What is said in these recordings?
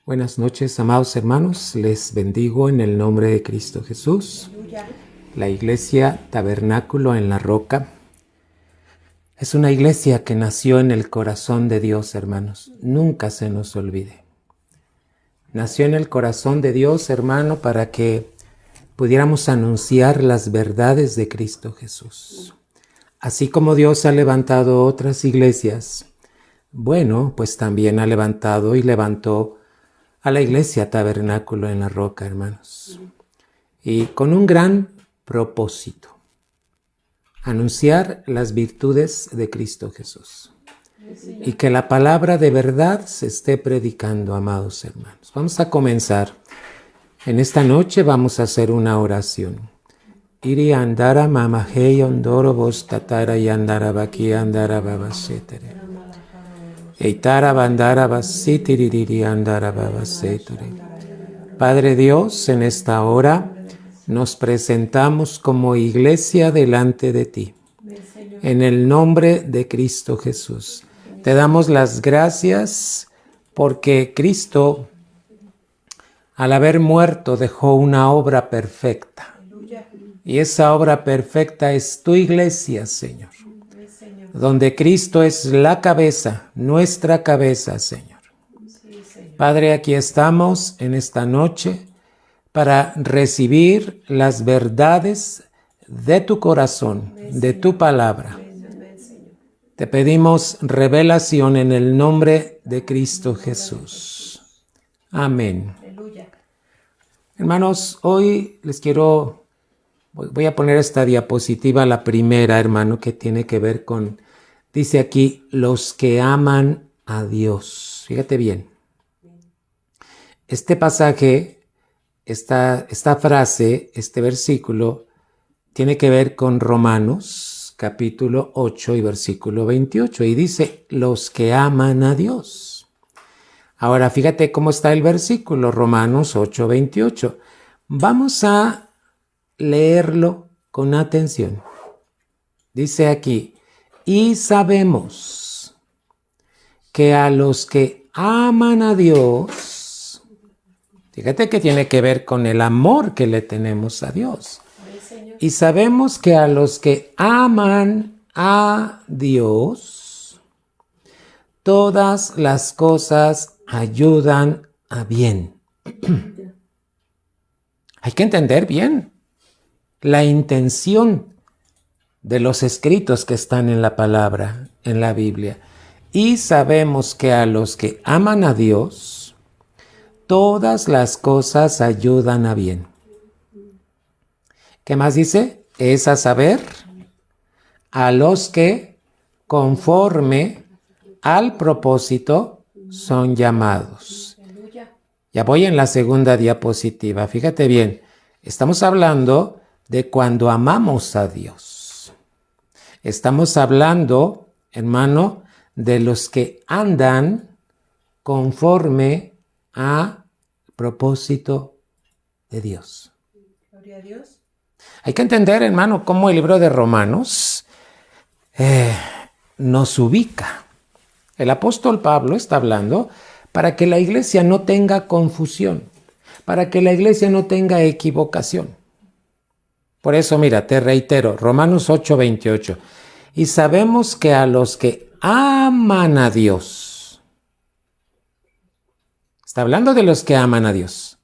Buenas noches, amados hermanos. Les bendigo en el nombre de Cristo Jesús. La iglesia Tabernáculo en la Roca es una iglesia que nació en el corazón de Dios, hermanos. Nunca se nos olvide. Nació en el corazón de Dios, hermano, para que pudiéramos anunciar las verdades de Cristo Jesús. Así como Dios ha levantado otras iglesias, bueno, pues también ha levantado y levantó a la iglesia Tabernáculo en la Roca, hermanos. Y con un gran propósito: anunciar las virtudes de Cristo Jesús. Y que la palabra de verdad se esté predicando, amados hermanos. Vamos a comenzar. En esta noche vamos a hacer una oración. Iri andara mamahey ondoro vos tatara y andara baki andara babasetere. Eitara bandara basitiriri andara babasetere. Padre Dios, en esta hora nos presentamos como iglesia delante de ti. En el nombre de Cristo Jesús. Te damos las gracias porque Cristo, al haber muerto, dejó una obra perfecta. Y esa obra perfecta es tu iglesia, Señor. Donde Cristo es la cabeza, nuestra cabeza, Señor. Padre, aquí estamos en esta noche para recibir las verdades de tu corazón, de tu palabra. Te pedimos revelación en el nombre de Cristo Jesús. Amén. Hermanos, hoy voy a poner esta diapositiva, la primera, hermano, que tiene que ver con, dice aquí, los que aman a Dios. Fíjate bien. Este pasaje, esta frase, este versículo, tiene que ver con Romanos, capítulo 8 y versículo 28. Y dice, los que aman a Dios. Ahora, fíjate cómo está el versículo, Romanos 8, 28. Vamos a leerlo con atención. Dice aquí, y sabemos que a los que aman a Dios, fíjate que tiene que ver con el amor que le tenemos a Dios. Y sabemos que a los que aman a Dios, todas las cosas ayudan a bien. Hay que entender bien la intención de los escritos que están en la palabra, en la Biblia. Y sabemos que a los que aman a Dios, todas las cosas ayudan a bien. ¿Qué más dice? Es a saber, a los que conforme al propósito son llamados. Ya voy en la segunda diapositiva. Fíjate bien, estamos hablando de cuando amamos a Dios. Estamos hablando, hermano, de los que andan conforme a propósito de Dios. Gloria a Dios. Hay que entender, hermano, cómo el libro de Romanos nos ubica. El apóstol Pablo está hablando para que la iglesia no tenga confusión, para que la iglesia no tenga equivocación. Por eso, mira, te reitero, Romanos 8, 28. Y sabemos que a los que aman a Dios, está hablando de los que aman a Dios,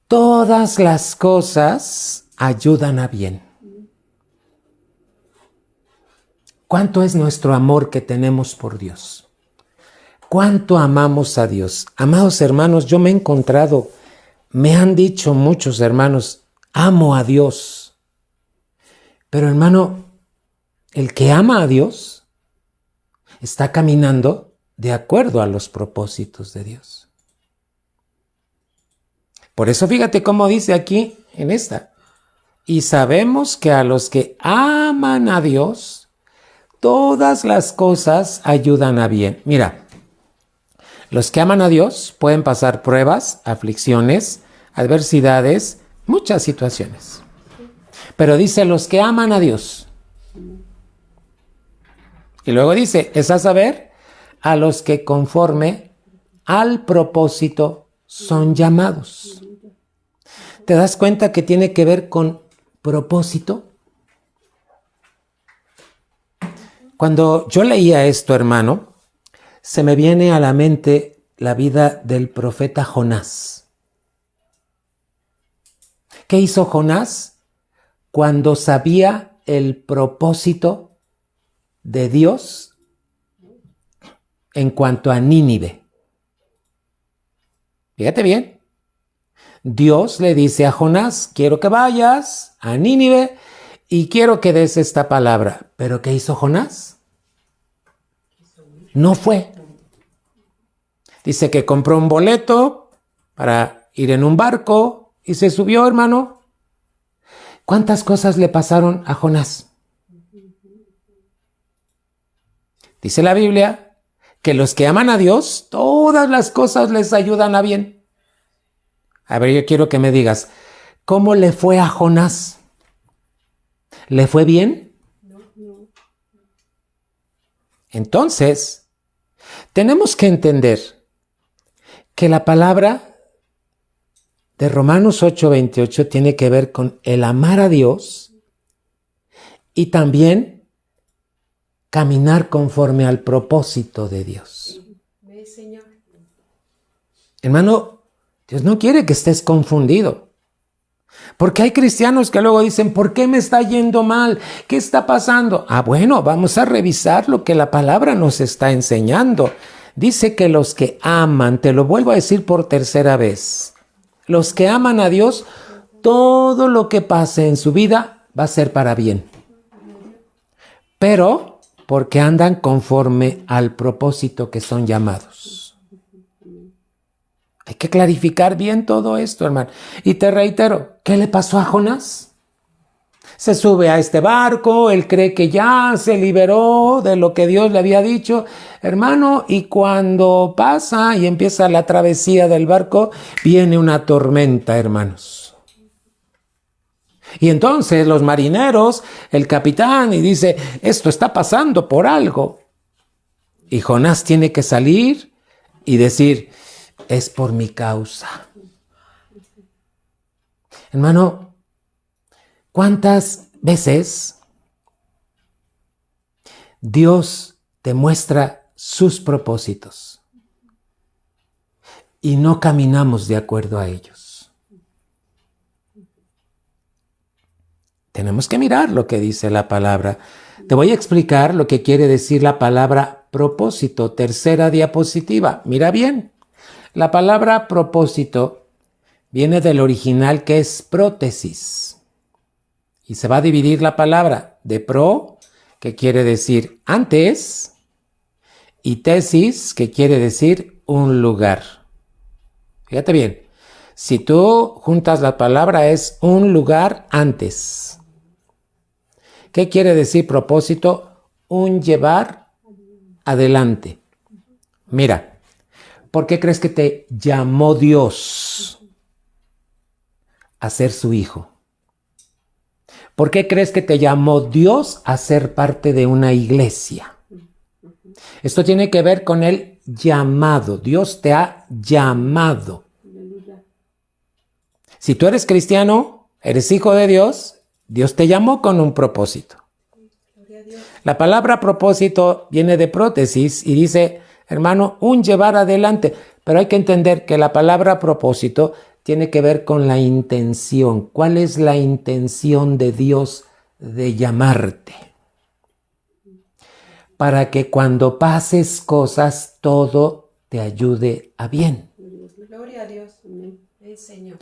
todas las cosas ayudan a bien. ¿Cuánto es nuestro amor que tenemos por Dios? ¿Cuánto amamos a Dios? Amados hermanos, yo me he encontrado, me han dicho muchos hermanos, amo a Dios. Pero hermano, el que ama a Dios está caminando de acuerdo a los propósitos de Dios. Por eso fíjate cómo dice aquí en esta. Y sabemos que a los que aman a Dios, todas las cosas ayudan a bien. Mira, los que aman a Dios pueden pasar pruebas, aflicciones, adversidades, muchas situaciones. Pero dice los que aman a Dios. Y luego dice, es a saber, a los que conforme al propósito son llamados. ¿Te das cuenta que tiene que ver con propósito? Cuando yo leía esto, hermano, se me viene a la mente la vida del profeta Jonás. ¿Qué hizo Jonás cuando sabía el propósito de Dios en cuanto a Nínive? Fíjate bien. Dios le dice a Jonás, quiero que vayas a Nínive y quiero que des esta palabra. ¿Pero qué hizo Jonás? No fue. Dice que compró un boleto para ir en un barco y se subió, hermano. ¿Cuántas cosas le pasaron a Jonás? Dice la Biblia que los que aman a Dios, todas las cosas les ayudan a bien. A ver, yo quiero que me digas, ¿cómo le fue a Jonás? ¿Le fue bien? No. Entonces, tenemos que entender que la palabra de Romanos 8:28 tiene que ver con el amar a Dios y también caminar conforme al propósito de Dios. Hermano, Dios no quiere que estés confundido. Porque hay cristianos que luego dicen, ¿por qué me está yendo mal? ¿Qué está pasando? Bueno, vamos a revisar lo que la palabra nos está enseñando. Dice que los que aman, te lo vuelvo a decir por tercera vez, los que aman a Dios, todo lo que pase en su vida va a ser para bien. Pero porque andan conforme al propósito que son llamados. Hay que clarificar bien todo esto, hermano. Y te reitero, ¿qué le pasó a Jonás? Se sube a este barco, él cree que ya se liberó de lo que Dios le había dicho, hermano, y cuando pasa y empieza la travesía del barco, viene una tormenta, hermanos. Y entonces los marineros, el capitán, y dice, esto está pasando por algo. Y Jonás tiene que salir y decir, es por mi causa. Hermano, ¿cuántas veces Dios te muestra sus propósitos y no caminamos de acuerdo a ellos? Tenemos que mirar lo que dice la palabra. Te voy a explicar lo que quiere decir la palabra propósito. Tercera diapositiva. Mira bien. La palabra propósito viene del original que es prótesis. Y se va a dividir la palabra de pro, que quiere decir antes, y tesis, que quiere decir un lugar. Fíjate bien, si tú juntas la palabra es un lugar antes. ¿Qué quiere decir propósito? Un llevar adelante. Mira. ¿Por qué crees que te llamó Dios a ser su hijo? ¿Por qué crees que te llamó Dios a ser parte de una iglesia? Esto tiene que ver con el llamado. Dios te ha llamado. Si tú eres cristiano, eres hijo de Dios, Dios te llamó con un propósito. La palabra propósito viene de prótesis y dice, hermano, un llevar adelante. Pero hay que entender que la palabra propósito tiene que ver con la intención. ¿Cuál es la intención de Dios de llamarte? Para que cuando pases cosas, todo te ayude a bien. Gloria a Dios. Señor.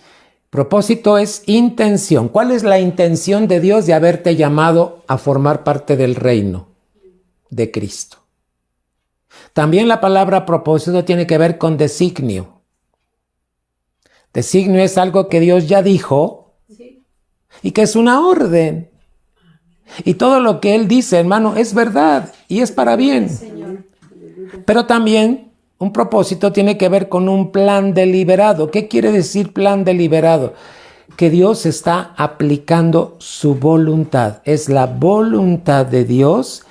Propósito es intención. ¿Cuál es la intención de Dios de haberte llamado a formar parte del reino de Cristo? También la palabra propósito tiene que ver con designio. Designio es algo que Dios ya dijo y que es una orden. Y todo lo que Él dice, hermano, es verdad y es para bien. Pero también un propósito tiene que ver con un plan deliberado. ¿Qué quiere decir plan deliberado? Que Dios está aplicando su voluntad. Es la voluntad de Dios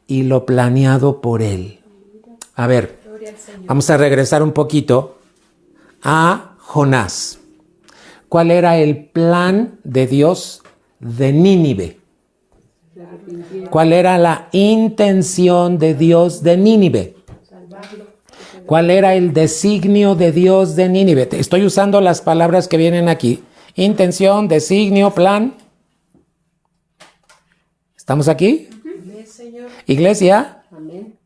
y lo planeado por Él. A ver, Gloria al Señor. Vamos a regresar un poquito a Jonás. ¿Cuál era el plan de Dios de Nínive? ¿Cuál era la intención de Dios de Nínive? ¿Cuál era el designio de Dios de Nínive? Estoy usando las palabras que vienen aquí. Intención, designio, plan. ¿Estamos aquí? Amén, Señor. Iglesia, Amén.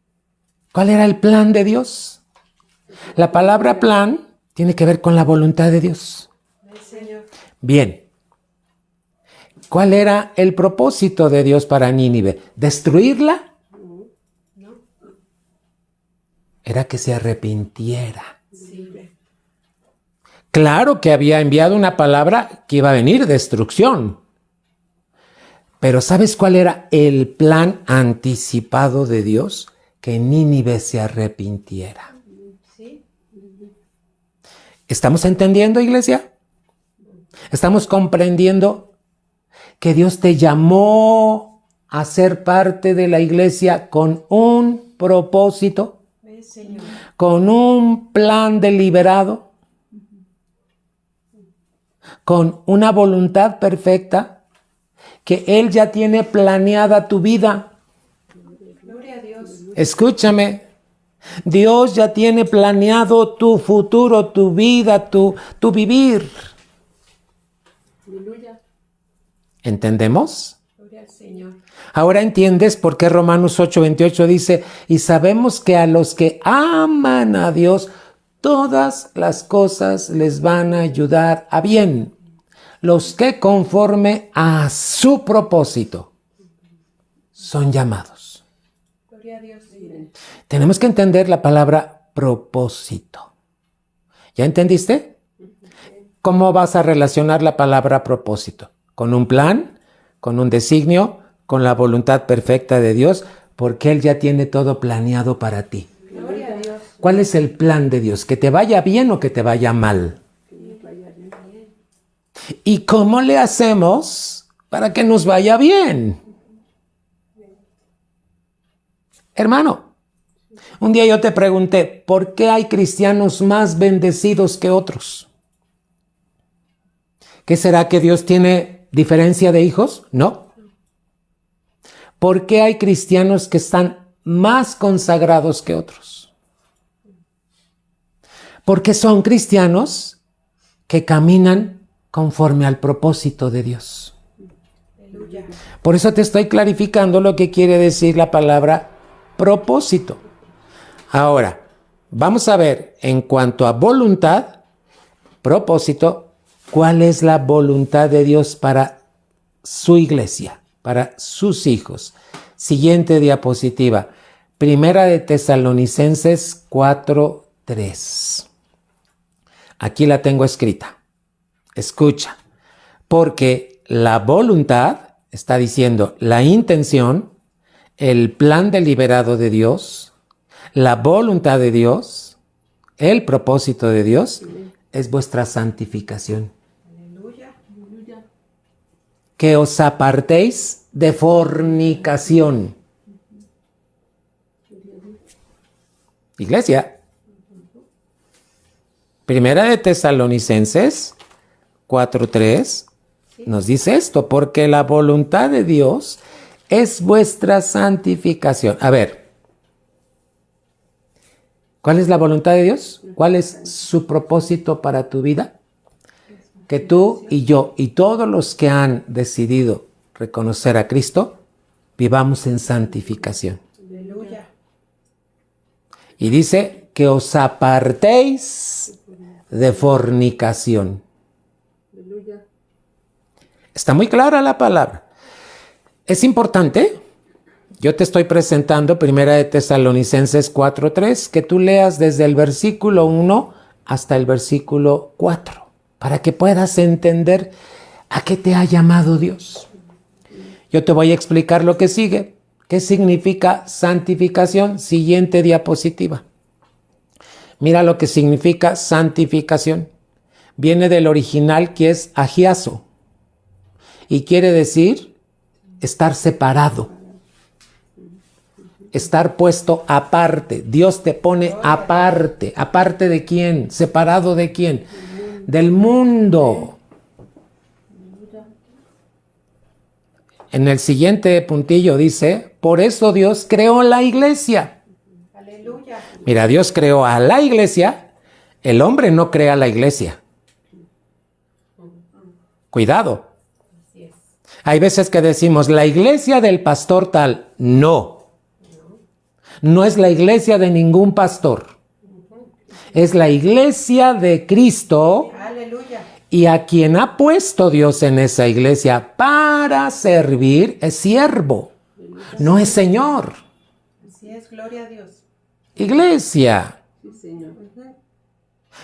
¿cuál era el plan de Dios? La palabra plan tiene que ver con la voluntad de Dios. Amén, Señor. Bien. ¿Cuál era el propósito de Dios para Nínive? ¿Destruirla? No. Era que se arrepintiera. Sí. Claro que había enviado una palabra que iba a venir, destrucción. Pero ¿sabes cuál era el plan anticipado de Dios? Que Nínive se arrepintiera. Sí. ¿Estamos entendiendo, iglesia? ¿Estamos comprendiendo que Dios te llamó a ser parte de la iglesia con un propósito, Amén, Señor. con un plan deliberado, con una voluntad perfecta, que Él ya tiene planeada tu vida? Gloria a Dios. Escúchame, Dios ya tiene planeado tu futuro, tu vida, tu vivir. Aleluya. ¿Entendemos? Gloria al Señor. Ahora entiendes por qué Romanos 8:28 dice, y sabemos que a los que aman a Dios, todas las cosas les van a ayudar a bien. Los que conforme a su propósito son llamados. Gloria a Dios. Tenemos que entender la palabra propósito. ¿Ya entendiste? ¿Cómo vas a relacionar la palabra propósito? ¿Con un plan? ¿Con un designio? ¿Con la voluntad perfecta de Dios? Porque Él ya tiene todo planeado para ti. Gloria a Dios. ¿Cuál es el plan de Dios? ¿Que te vaya bien o que te vaya mal? ¿Y cómo le hacemos para que nos vaya bien? Hermano, un día yo te pregunté, ¿por qué hay cristianos más bendecidos que otros? ¿Qué será, que Dios tiene diferencia de hijos? No. ¿Por qué hay cristianos que están más consagrados que otros? Porque son cristianos que caminan conforme al propósito de Dios. Aleluya. Por eso te estoy clarificando lo que quiere decir la palabra propósito. Ahora, vamos a ver en cuanto a voluntad, propósito, cuál es la voluntad de Dios para su iglesia, para sus hijos. Siguiente diapositiva. Primera de Tesalonicenses 4:3. Aquí la tengo escrita. Escucha, porque la voluntad, está diciendo la intención, el plan deliberado de Dios, la voluntad de Dios, el propósito de Dios, es vuestra santificación. Aleluya. Aleluya. Que os apartéis de fornicación. Iglesia. Primera de Tesalonicenses 4:3 nos dice esto, porque la voluntad de Dios es vuestra santificación. A ver, ¿cuál es la voluntad de Dios? ¿Cuál es su propósito para tu vida? Que tú y yo y todos los que han decidido reconocer a Cristo, vivamos en santificación. Aleluya. Y dice que os apartéis de fornicación. Aleluya. Está muy clara la palabra. Es importante, yo te estoy presentando Primera de Tesalonicenses 4:3, que tú leas desde el versículo 1 hasta el versículo 4, para que puedas entender a qué te ha llamado Dios. Yo te voy a explicar lo que sigue. ¿Qué significa santificación? Siguiente diapositiva. Mira lo que significa santificación. Viene del original, que es agiazo, y quiere decir estar separado. estar puesto aparte. Dios te pone aparte. ¿Aparte de quién? ¿Separado de quién? Del mundo. En el siguiente puntillo dice, por eso Dios creó la iglesia. Aleluya. Mira, Dios creó a la iglesia, el hombre no crea la iglesia. Cuidado. Así es. Hay veces que decimos, la iglesia del pastor tal. No. No es la iglesia de ningún pastor. Es la iglesia de Cristo. Aleluya. Y a quien ha puesto Dios en esa iglesia para servir es siervo, no es señor. Así es, gloria a Dios. Iglesia. Sí, Señor.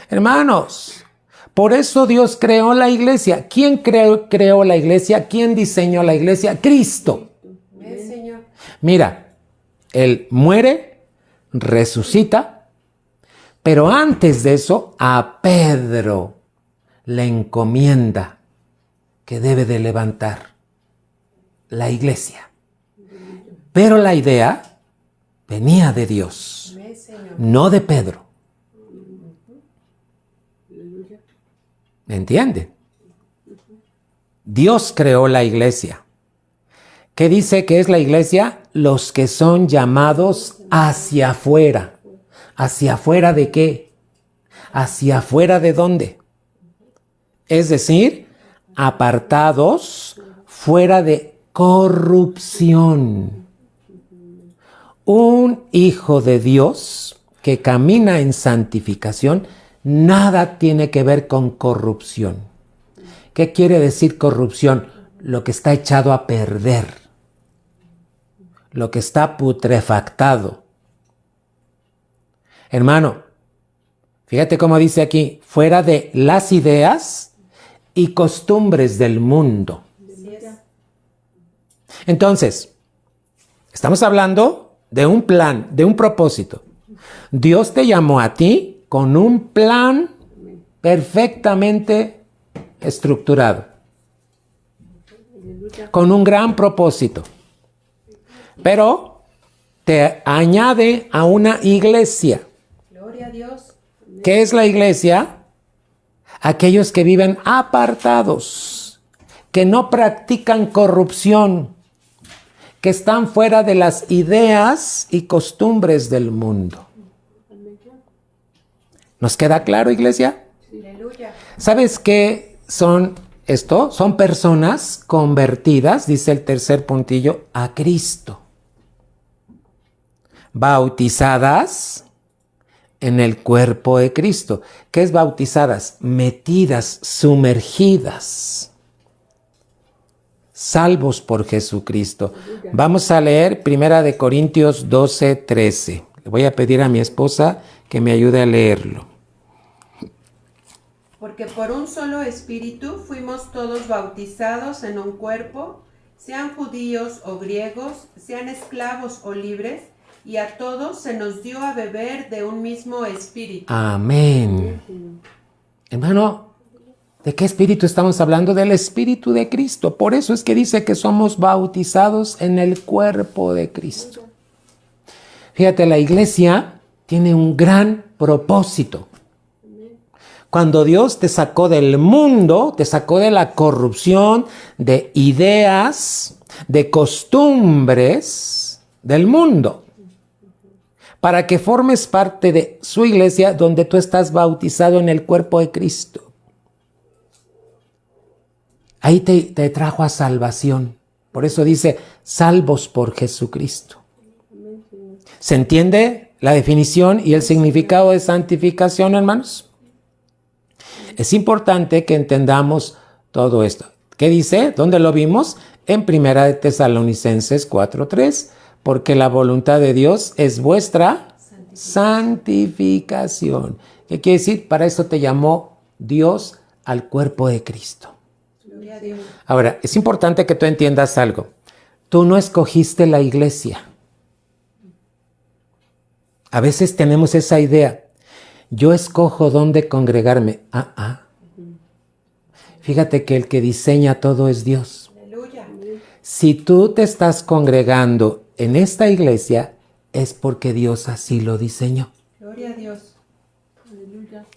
Hermanos, por eso Dios creó la iglesia. ¿Quién creó la iglesia? ¿Quién diseñó la iglesia? Cristo. Amén, Señor. Mira, Él muere, resucita, pero antes de eso a Pedro le encomienda que debe de levantar la iglesia. Pero la idea venía de Dios, Amén, Señor. no de Pedro. ¿Me entienden? Dios creó la iglesia. ¿Qué dice que es la iglesia? Los que son llamados hacia afuera. ¿Hacia afuera de qué? ¿Hacia afuera de dónde? Es decir, apartados fuera de corrupción. Un hijo de Dios que camina en santificación, nada tiene que ver con corrupción. ¿Qué quiere decir corrupción? Lo que está echado a perder, lo que está putrefactado. Hermano, fíjate cómo dice aquí, fuera de las ideas y costumbres del mundo. Así es. Entonces, estamos hablando de un plan, de un propósito. Dios te llamó a ti con un plan perfectamente estructurado, con un gran propósito. Pero te añade a una iglesia. Gloria a Dios. ¿Qué es la iglesia? Aquellos que viven apartados, que no practican corrupción, que están fuera de las ideas y costumbres del mundo. ¿Nos queda claro, iglesia? Aleluya. ¿Sabes qué son esto? Son personas convertidas, dice el tercer puntillo, a Cristo. Bautizadas en el cuerpo de Cristo. ¿Qué es bautizadas? Metidas, sumergidas. Salvos por Jesucristo. Vamos a leer 1 Corintios 12:13. Le voy a pedir a mi esposa que me ayude a leerlo. Porque por un solo espíritu fuimos todos bautizados en un cuerpo, sean judíos o griegos, sean esclavos o libres, y a todos se nos dio a beber de un mismo espíritu. Amén. Hermano, ¿de qué espíritu estamos hablando? Del espíritu de Cristo. Por eso es que dice que somos bautizados en el cuerpo de Cristo. Fíjate, la iglesia tiene un gran propósito. Cuando Dios te sacó del mundo, te sacó de la corrupción, de ideas, de costumbres del mundo, para que formes parte de su iglesia donde tú estás bautizado en el cuerpo de Cristo. Ahí te trajo a salvación. Por eso dice, salvos por Jesucristo. ¿Se entiende la definición y el significado de santificación, hermanos? Es importante que entendamos todo esto. ¿Qué dice? ¿Dónde lo vimos? En 1 Tesalonicenses 4:3. Porque la voluntad de Dios es vuestra santificación. ¿Qué quiere decir? Para eso te llamó Dios al cuerpo de Cristo. Gloria a Dios. Ahora, es importante que tú entiendas algo. Tú no escogiste la iglesia. A veces tenemos esa idea. Yo escojo dónde congregarme. Fíjate que el que diseña todo es Dios. Aleluya. Si tú te estás congregando en esta iglesia, es porque Dios así lo diseñó. Gloria a Dios.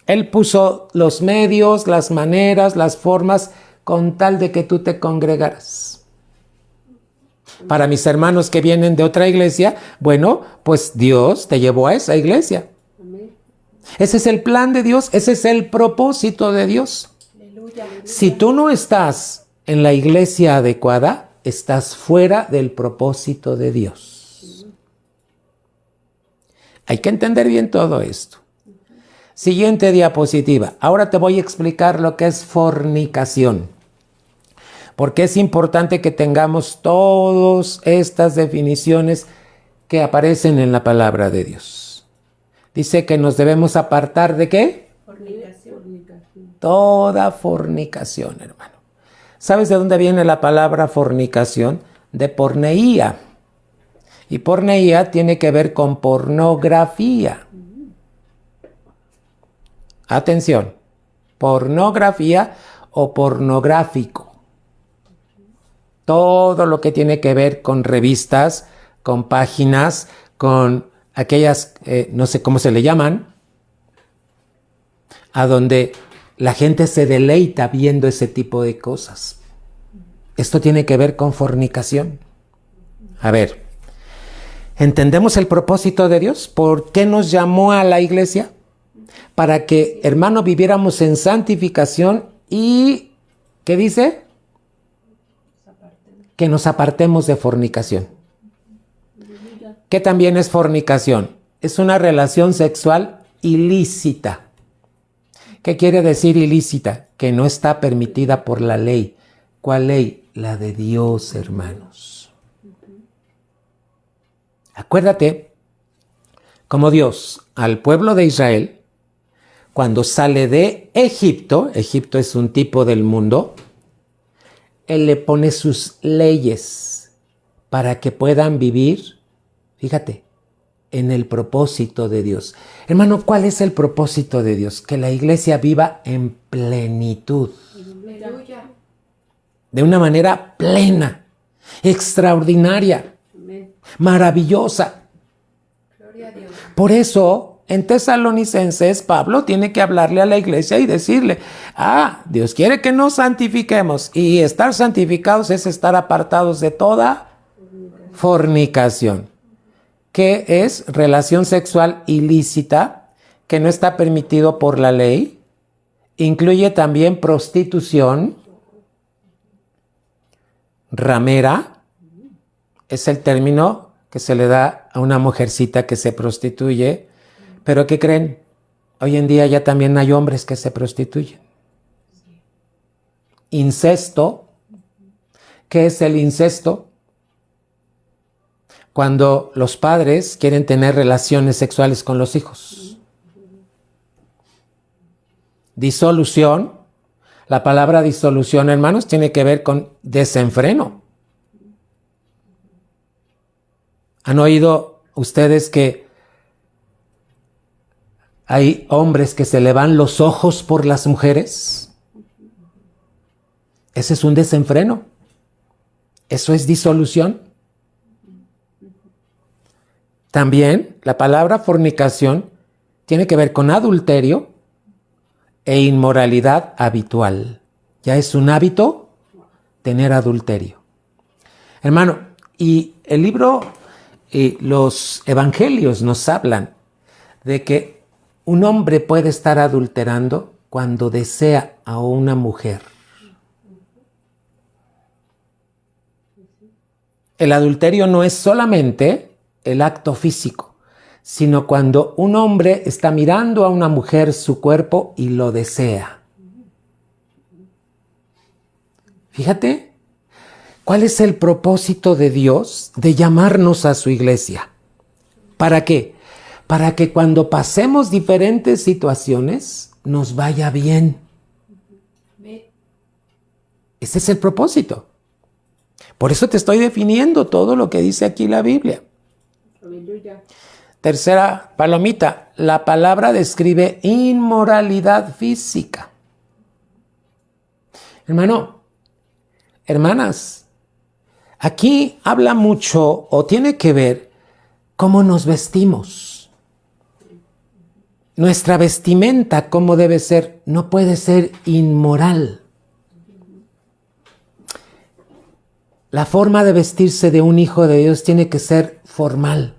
Él puso los medios, las maneras, las formas con tal de que tú te congregaras. Para mis hermanos que vienen de otra iglesia, bueno, pues Dios te llevó a esa iglesia. Ese es el plan de Dios, ese es el propósito de Dios. Aleluya. Si tú no estás en la iglesia adecuada, estás fuera del propósito de Dios. Hay que entender bien todo esto. Siguiente diapositiva. Ahora te voy a explicar lo que es fornicación. Porque es importante que tengamos todas estas definiciones que aparecen en la palabra de Dios. Dice que nos debemos apartar ¿de qué? Fornicación. Toda fornicación, hermano. ¿Sabes de dónde viene la palabra fornicación? De porneía. Y porneía tiene que ver con pornografía. Atención, pornografía o pornográfico. Todo lo que tiene que ver con revistas, con páginas, con aquellas, no sé cómo se le llaman, a donde la gente se deleita viendo ese tipo de cosas. Esto tiene que ver con fornicación. A ver, ¿entendemos el propósito de Dios? ¿Por qué nos llamó a la iglesia? Para que, hermano, viviéramos en santificación y, ¿qué dice? Que nos apartemos de fornicación. ¿Qué también es fornicación? Es una relación sexual ilícita. ¿Qué quiere decir ilícita? Que no está permitida por la ley. ¿Cuál ley? La de Dios, hermanos. Acuérdate, como Dios al pueblo de Israel, cuando sale de Egipto, Egipto es un tipo del mundo, Él le pone sus leyes para que puedan vivir, fíjate, en el propósito de Dios. Hermano, ¿cuál es el propósito de Dios? Que la iglesia viva en plenitud. Aleluya. De una manera plena, extraordinaria, maravillosa. Gloria a Dios. Por eso, en Tesalonicenses, Pablo tiene que hablarle a la iglesia y decirle, Dios quiere que nos santifiquemos, y estar santificados es estar apartados de toda fornicación, que es relación sexual ilícita, que no está permitido por la ley. Incluye también prostitución, ramera, es el término que se le da a una mujercita que se prostituye. Pero ¿qué creen? Hoy en día ya también hay hombres que se prostituyen. Incesto. ¿Qué es el incesto? Cuando los padres quieren tener relaciones sexuales con los hijos. Disolución. La palabra disolución, hermanos, tiene que ver con desenfreno. ¿Han oído ustedes que hay hombres que se le van los ojos por las mujeres? Ese es un desenfreno. Eso es disolución. También la palabra fornicación tiene que ver con adulterio e inmoralidad habitual. Ya es un hábito tener adulterio. Hermano, y el libro y los evangelios nos hablan de que un hombre puede estar adulterando cuando desea a una mujer. El adulterio no es solamente el acto físico, sino cuando un hombre está mirando a una mujer su cuerpo y lo desea. Fíjate, ¿cuál es el propósito de Dios de llamarnos a su iglesia? ¿Para qué? Para que cuando pasemos diferentes situaciones nos vaya bien. Ese es el propósito. Por eso te estoy definiendo todo lo que dice aquí la Biblia. Aleluya. Tercera palomita, la palabra describe inmoralidad física. Hermano, hermanas, aquí habla mucho o tiene que ver cómo nos vestimos. Nuestra vestimenta, ¿cómo debe ser? No puede ser inmoral. La forma de vestirse de un hijo de Dios tiene que ser formal.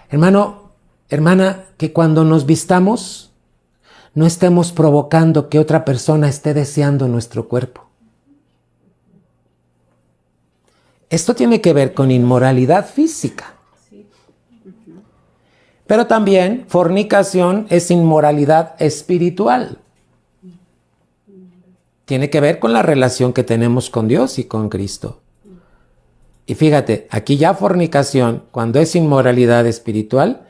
Hermano, hermana, que cuando nos vistamos, no estemos provocando que otra persona esté deseando nuestro cuerpo. Esto tiene que ver con inmoralidad física. Pero también fornicación es inmoralidad espiritual. Tiene que ver con la relación que tenemos con Dios y con Cristo. Y fíjate, aquí ya fornicación, cuando es inmoralidad espiritual,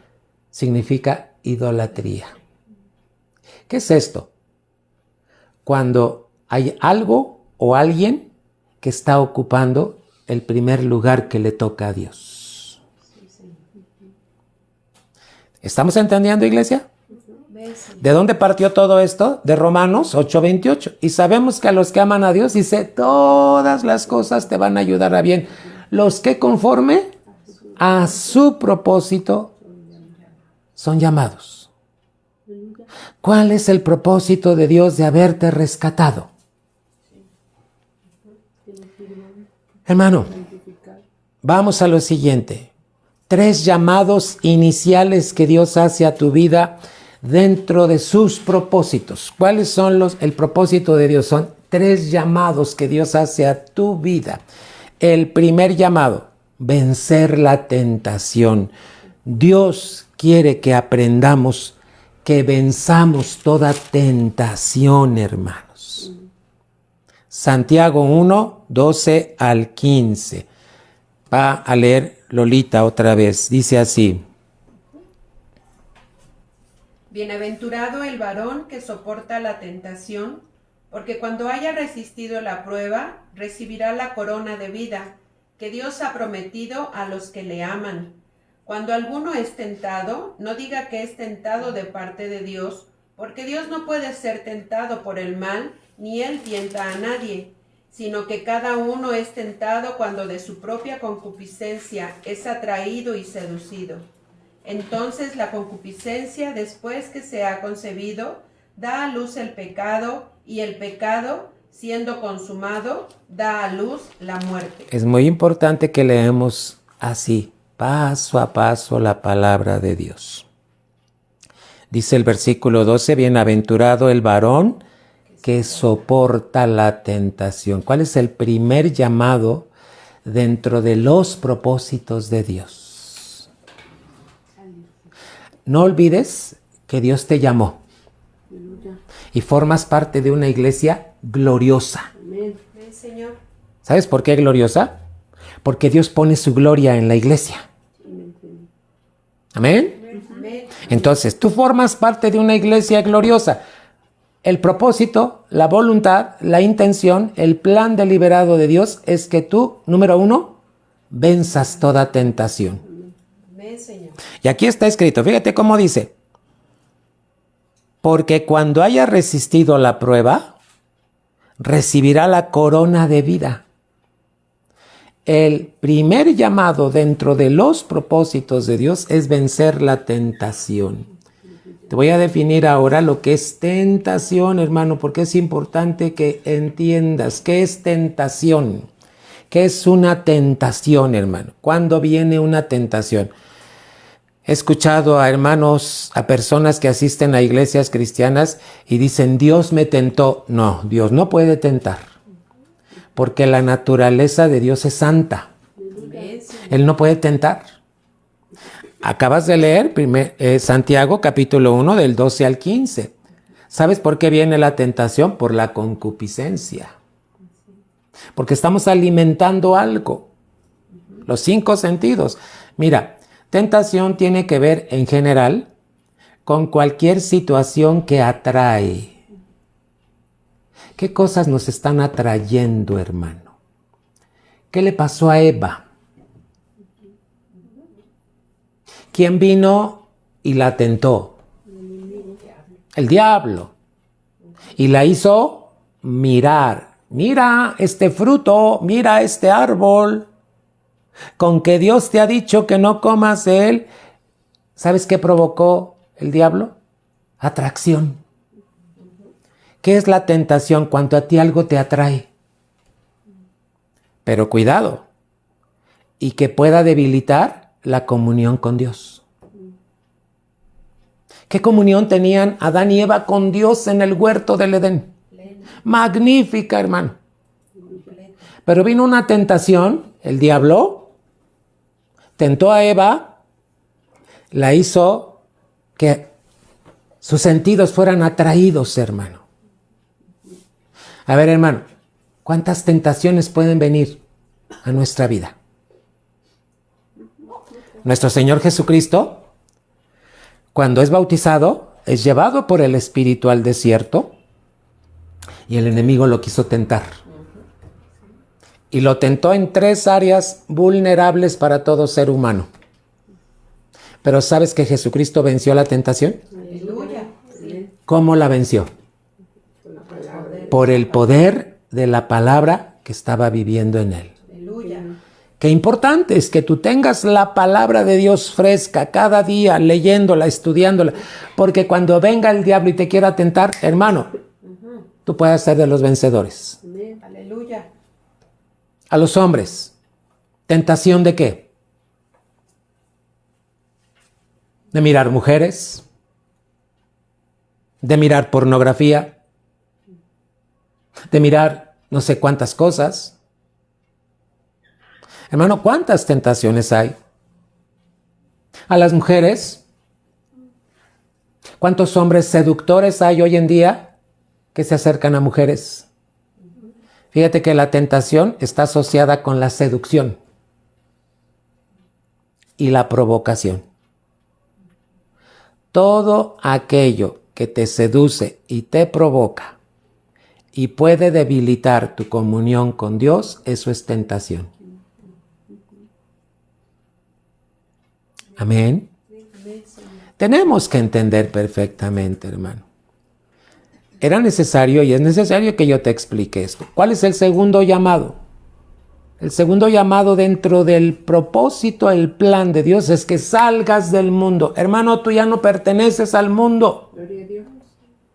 significa idolatría. ¿Qué es esto? Cuando hay algo o alguien que está ocupando el primer lugar que le toca a Dios. ¿Estamos entendiendo, iglesia? ¿De dónde partió todo esto? De Romanos 8:28. Y sabemos que a los que aman a Dios, dice, todas las cosas te van a ayudar a bien. Los que conforme a su propósito son llamados. ¿Cuál es el propósito de Dios de haberte rescatado? Hermano, vamos a lo siguiente. 3 llamados iniciales que Dios hace a tu vida dentro de sus propósitos. ¿Cuáles son el propósito de Dios? Son 3 llamados que Dios hace a tu vida. El primer llamado, vencer la tentación. Dios quiere que aprendamos que venzamos toda tentación, hermanos. Santiago 1, 12 al 15. Va a leer Lolita otra vez. Dice así. Bienaventurado el varón que soporta la tentación, porque cuando haya resistido la prueba, recibirá la corona de vida que Dios ha prometido a los que le aman. Cuando alguno es tentado, no diga que es tentado de parte de Dios, porque Dios no puede ser tentado por el mal, ni él tienta a nadie, sino que cada uno es tentado cuando de su propia concupiscencia es atraído y seducido. Entonces la concupiscencia, después que se ha concebido, da a luz el pecado, y el pecado, siendo consumado, da a luz la muerte. Es muy importante que leemos así, paso a paso, la palabra de Dios. Dice el versículo 12, bienaventurado el varón que soporta la tentación. ¿Cuál es el primer llamado dentro de los propósitos de Dios? No olvides que Dios te llamó y formas parte de una iglesia gloriosa. Amén, Señor. ¿Sabes por qué gloriosa? Porque Dios pone su gloria en la iglesia. ¿Amén? Amén. Entonces, tú formas parte de una iglesia gloriosa. El propósito, la voluntad, la intención, el plan deliberado de Dios es que tú, número 1, venzas toda tentación. Amén, Señor. Y aquí está escrito, fíjate cómo dice, porque cuando haya resistido la prueba, recibirá la corona de vida. El primer llamado dentro de los propósitos de Dios es vencer la tentación. Te voy a definir ahora lo que es tentación, hermano, porque es importante que entiendas qué es tentación. ¿Qué es una tentación, hermano? ¿Cuándo viene una tentación? He escuchado a hermanos, a personas que asisten a iglesias cristianas y dicen, Dios me tentó. No, Dios no puede tentar, porque la naturaleza de Dios es santa. Él no puede tentar. Acabas de leer Santiago capítulo 1 del 12 al 15. ¿Sabes por qué viene la tentación? Por la concupiscencia. Porque estamos alimentando algo. Los 5 sentidos. Mira, tentación tiene que ver en general con cualquier situación que atrae. ¿Qué cosas nos están atrayendo, hermano? ¿Qué le pasó a Eva? ¿Quién vino y la tentó? El diablo. Y la hizo mirar. Mira este fruto, mira este árbol. Con que Dios te ha dicho que no comas de él, ¿sabes qué provocó el diablo? Atracción. ¿Qué es la tentación? Cuando a ti algo te atrae. Pero cuidado, y que pueda debilitar la comunión con Dios. ¿Qué comunión tenían Adán y Eva con Dios en el huerto del Edén? Magnífica, hermano. Pero vino una tentación, el diablo tentó a Eva, la hizo que sus sentidos fueran atraídos, hermano. A ver, hermano, ¿cuántas tentaciones pueden venir a nuestra vida? Nuestro Señor Jesucristo, cuando es bautizado, es llevado por el Espíritu al desierto y el enemigo lo quiso tentar. Y lo tentó en 3 áreas vulnerables para todo ser humano. Pero ¿sabes que Jesucristo venció la tentación? Aleluya. ¿Cómo la venció? Por el poder de la palabra que estaba viviendo en él. Aleluya. Qué importante es que tú tengas la palabra de Dios fresca cada día, leyéndola, estudiándola, porque cuando venga el diablo y te quiera tentar, hermano, tú puedes ser de los vencedores. Aleluya. A los hombres, ¿tentación de qué? De mirar mujeres, de mirar pornografía, de mirar no sé cuántas cosas. Hermano, ¿cuántas tentaciones hay? A las mujeres, ¿cuántos hombres seductores hay hoy en día que se acercan a mujeres? Fíjate que la tentación está asociada con la seducción y la provocación. Todo aquello que te seduce y te provoca y puede debilitar tu comunión con Dios, eso es tentación. Amén. Tenemos que entender perfectamente, hermano. Era necesario y es necesario que yo te explique esto. ¿Cuál es el segundo llamado? El segundo llamado dentro del propósito, el plan de Dios es que salgas del mundo. Hermano, tú ya no perteneces al mundo. Gloria a Dios.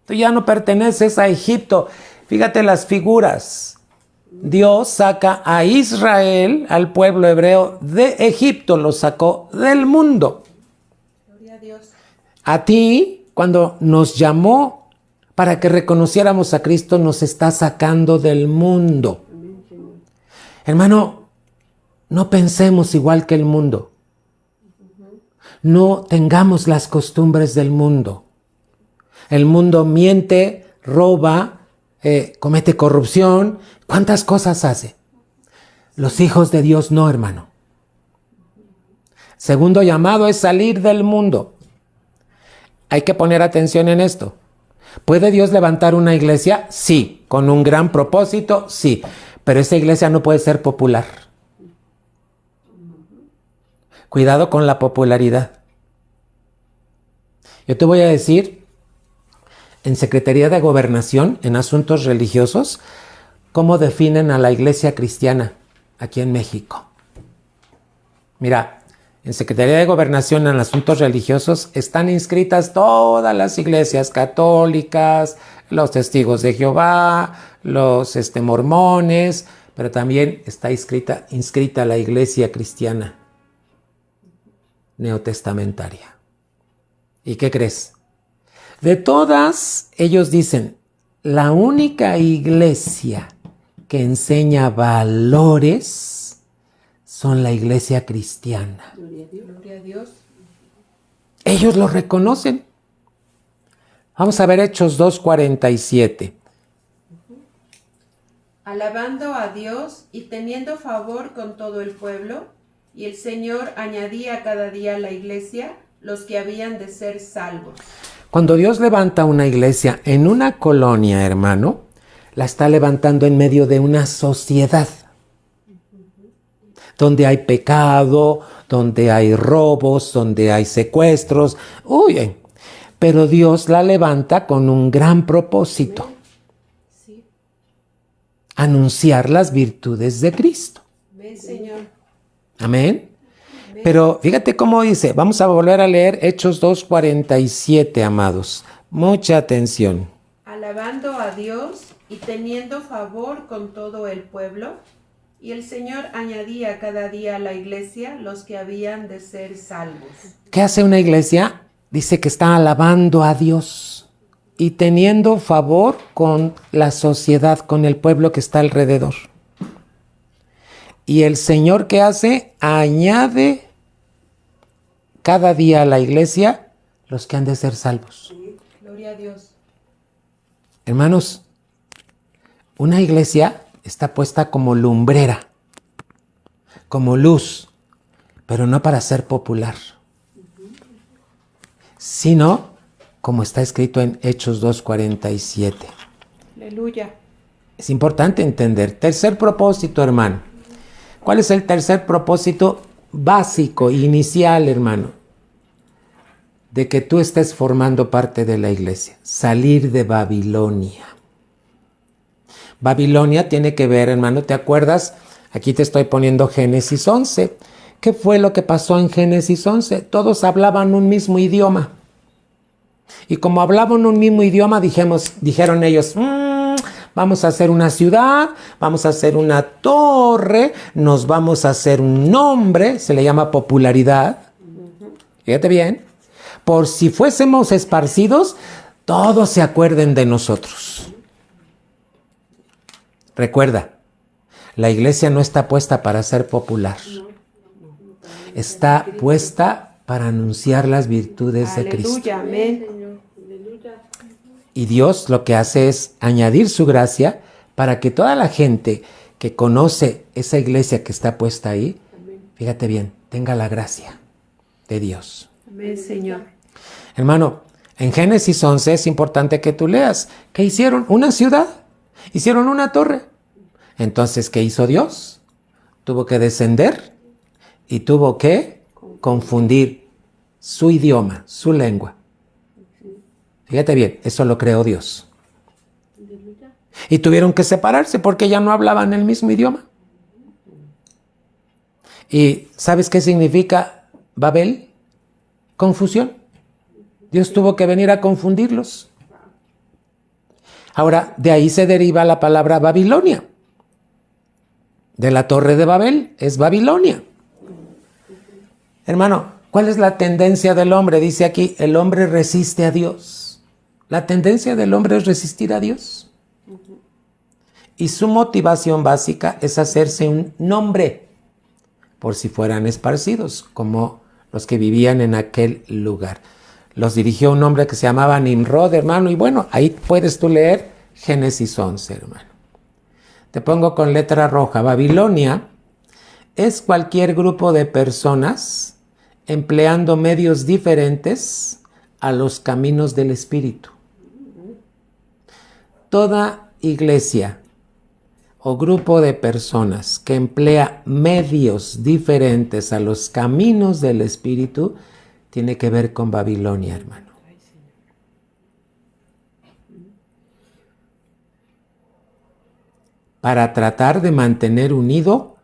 Tú ya no perteneces a Egipto. Fíjate las figuras. Dios saca a Israel, al pueblo hebreo de Egipto, lo sacó del mundo. Gloria a Dios. A ti, cuando nos llamó para que reconociéramos a Cristo, nos está sacando del mundo. Hermano, no pensemos igual que el mundo. No tengamos las costumbres del mundo. El mundo miente, roba, comete corrupción. ¿Cuántas cosas hace? Los hijos de Dios no, hermano. Segundo llamado es salir del mundo. Hay que poner atención en esto. ¿Puede Dios levantar una iglesia? Sí. ¿Con un gran propósito? Sí. Pero esa iglesia no puede ser popular. Cuidado con la popularidad. Yo te voy a decir, en Secretaría de Gobernación, en asuntos religiosos, cómo definen a la iglesia cristiana aquí en México. Mira, en Secretaría de Gobernación en asuntos religiosos están inscritas todas las iglesias católicas, los testigos de Jehová, los mormones, pero también está inscrita la iglesia cristiana neotestamentaria. ¿Y qué crees? De todas, ellos dicen, la única iglesia que enseña valores son la iglesia cristiana. Gloria a Dios. Gloria a Dios. Ellos lo reconocen. Vamos a ver Hechos 2:47. Alabando a Dios y teniendo favor con todo el pueblo, y el Señor añadía cada día a la iglesia los que habían de ser salvos. Cuando Dios levanta una iglesia en una colonia, hermano, la está levantando en medio de una sociedad donde hay pecado, donde hay robos, donde hay secuestros. Uy, pero Dios la levanta con un gran propósito. Anunciar las virtudes de Cristo. Amén, Señor. Amén. Pero fíjate cómo dice, vamos a volver a leer Hechos 2:47, amados. Mucha atención. Alabando a Dios y teniendo favor con todo el pueblo, y el Señor añadía cada día a la iglesia los que habían de ser salvos. ¿Qué hace una iglesia? Dice que está alabando a Dios y teniendo favor con la sociedad, con el pueblo que está alrededor. Y el Señor, ¿qué hace? Añade cada día a la iglesia los que han de ser salvos. Gloria a Dios. Hermanos, una iglesia está puesta como lumbrera, como luz, pero no para ser popular, sino como está escrito en Hechos 2:47. Aleluya. Es importante entender. Tercer propósito, hermano. ¿Cuál es el tercer propósito básico, inicial, hermano? De que tú estés formando parte de la iglesia. Salir de Babilonia. Babilonia tiene que ver, hermano, ¿te acuerdas? Aquí te estoy poniendo Génesis 11. ¿Qué fue lo que pasó en Génesis 11? Todos hablaban un mismo idioma. Y como hablaban un mismo idioma, dijeron ellos, vamos a hacer una ciudad, vamos a hacer una torre, nos vamos a hacer un nombre, se le llama popularidad. Fíjate bien. Por si fuésemos esparcidos, todos se acuerden de nosotros. Recuerda, la iglesia no está puesta para ser popular. Está puesta para anunciar las virtudes de Cristo. Aleluya, amén. Y Dios lo que hace es añadir su gracia para que toda la gente que conoce esa iglesia que está puesta ahí, fíjate bien, tenga la gracia de Dios. Amén, Señor. Hermano, en Génesis 11 es importante que tú leas. ¿Qué hicieron? Una ciudad. Hicieron una torre. Entonces, ¿qué hizo Dios? Tuvo que descender y tuvo que confundir su idioma, su lengua. Fíjate bien, eso lo creó Dios. Y tuvieron que separarse porque ya no hablaban el mismo idioma. ¿Y sabes qué significa Babel? Confusión. Dios tuvo que venir a confundirlos. Ahora, de ahí se deriva la palabra Babilonia. De la torre de Babel es Babilonia. Hermano, ¿cuál es la tendencia del hombre? Dice aquí, el hombre resiste a Dios. La tendencia del hombre es resistir a Dios. Y su motivación básica es hacerse un nombre, por si fueran esparcidos, como los que vivían en aquel lugar. Los dirigió un hombre que se llamaba Nimrod, hermano, y bueno, ahí puedes tú leer Génesis 11, hermano. Te pongo con letra roja. Babilonia es cualquier grupo de personas empleando medios diferentes a los caminos del Espíritu. Toda iglesia o grupo de personas que emplea medios diferentes a los caminos del Espíritu tiene que ver con Babilonia, hermano. Para tratar de mantener unido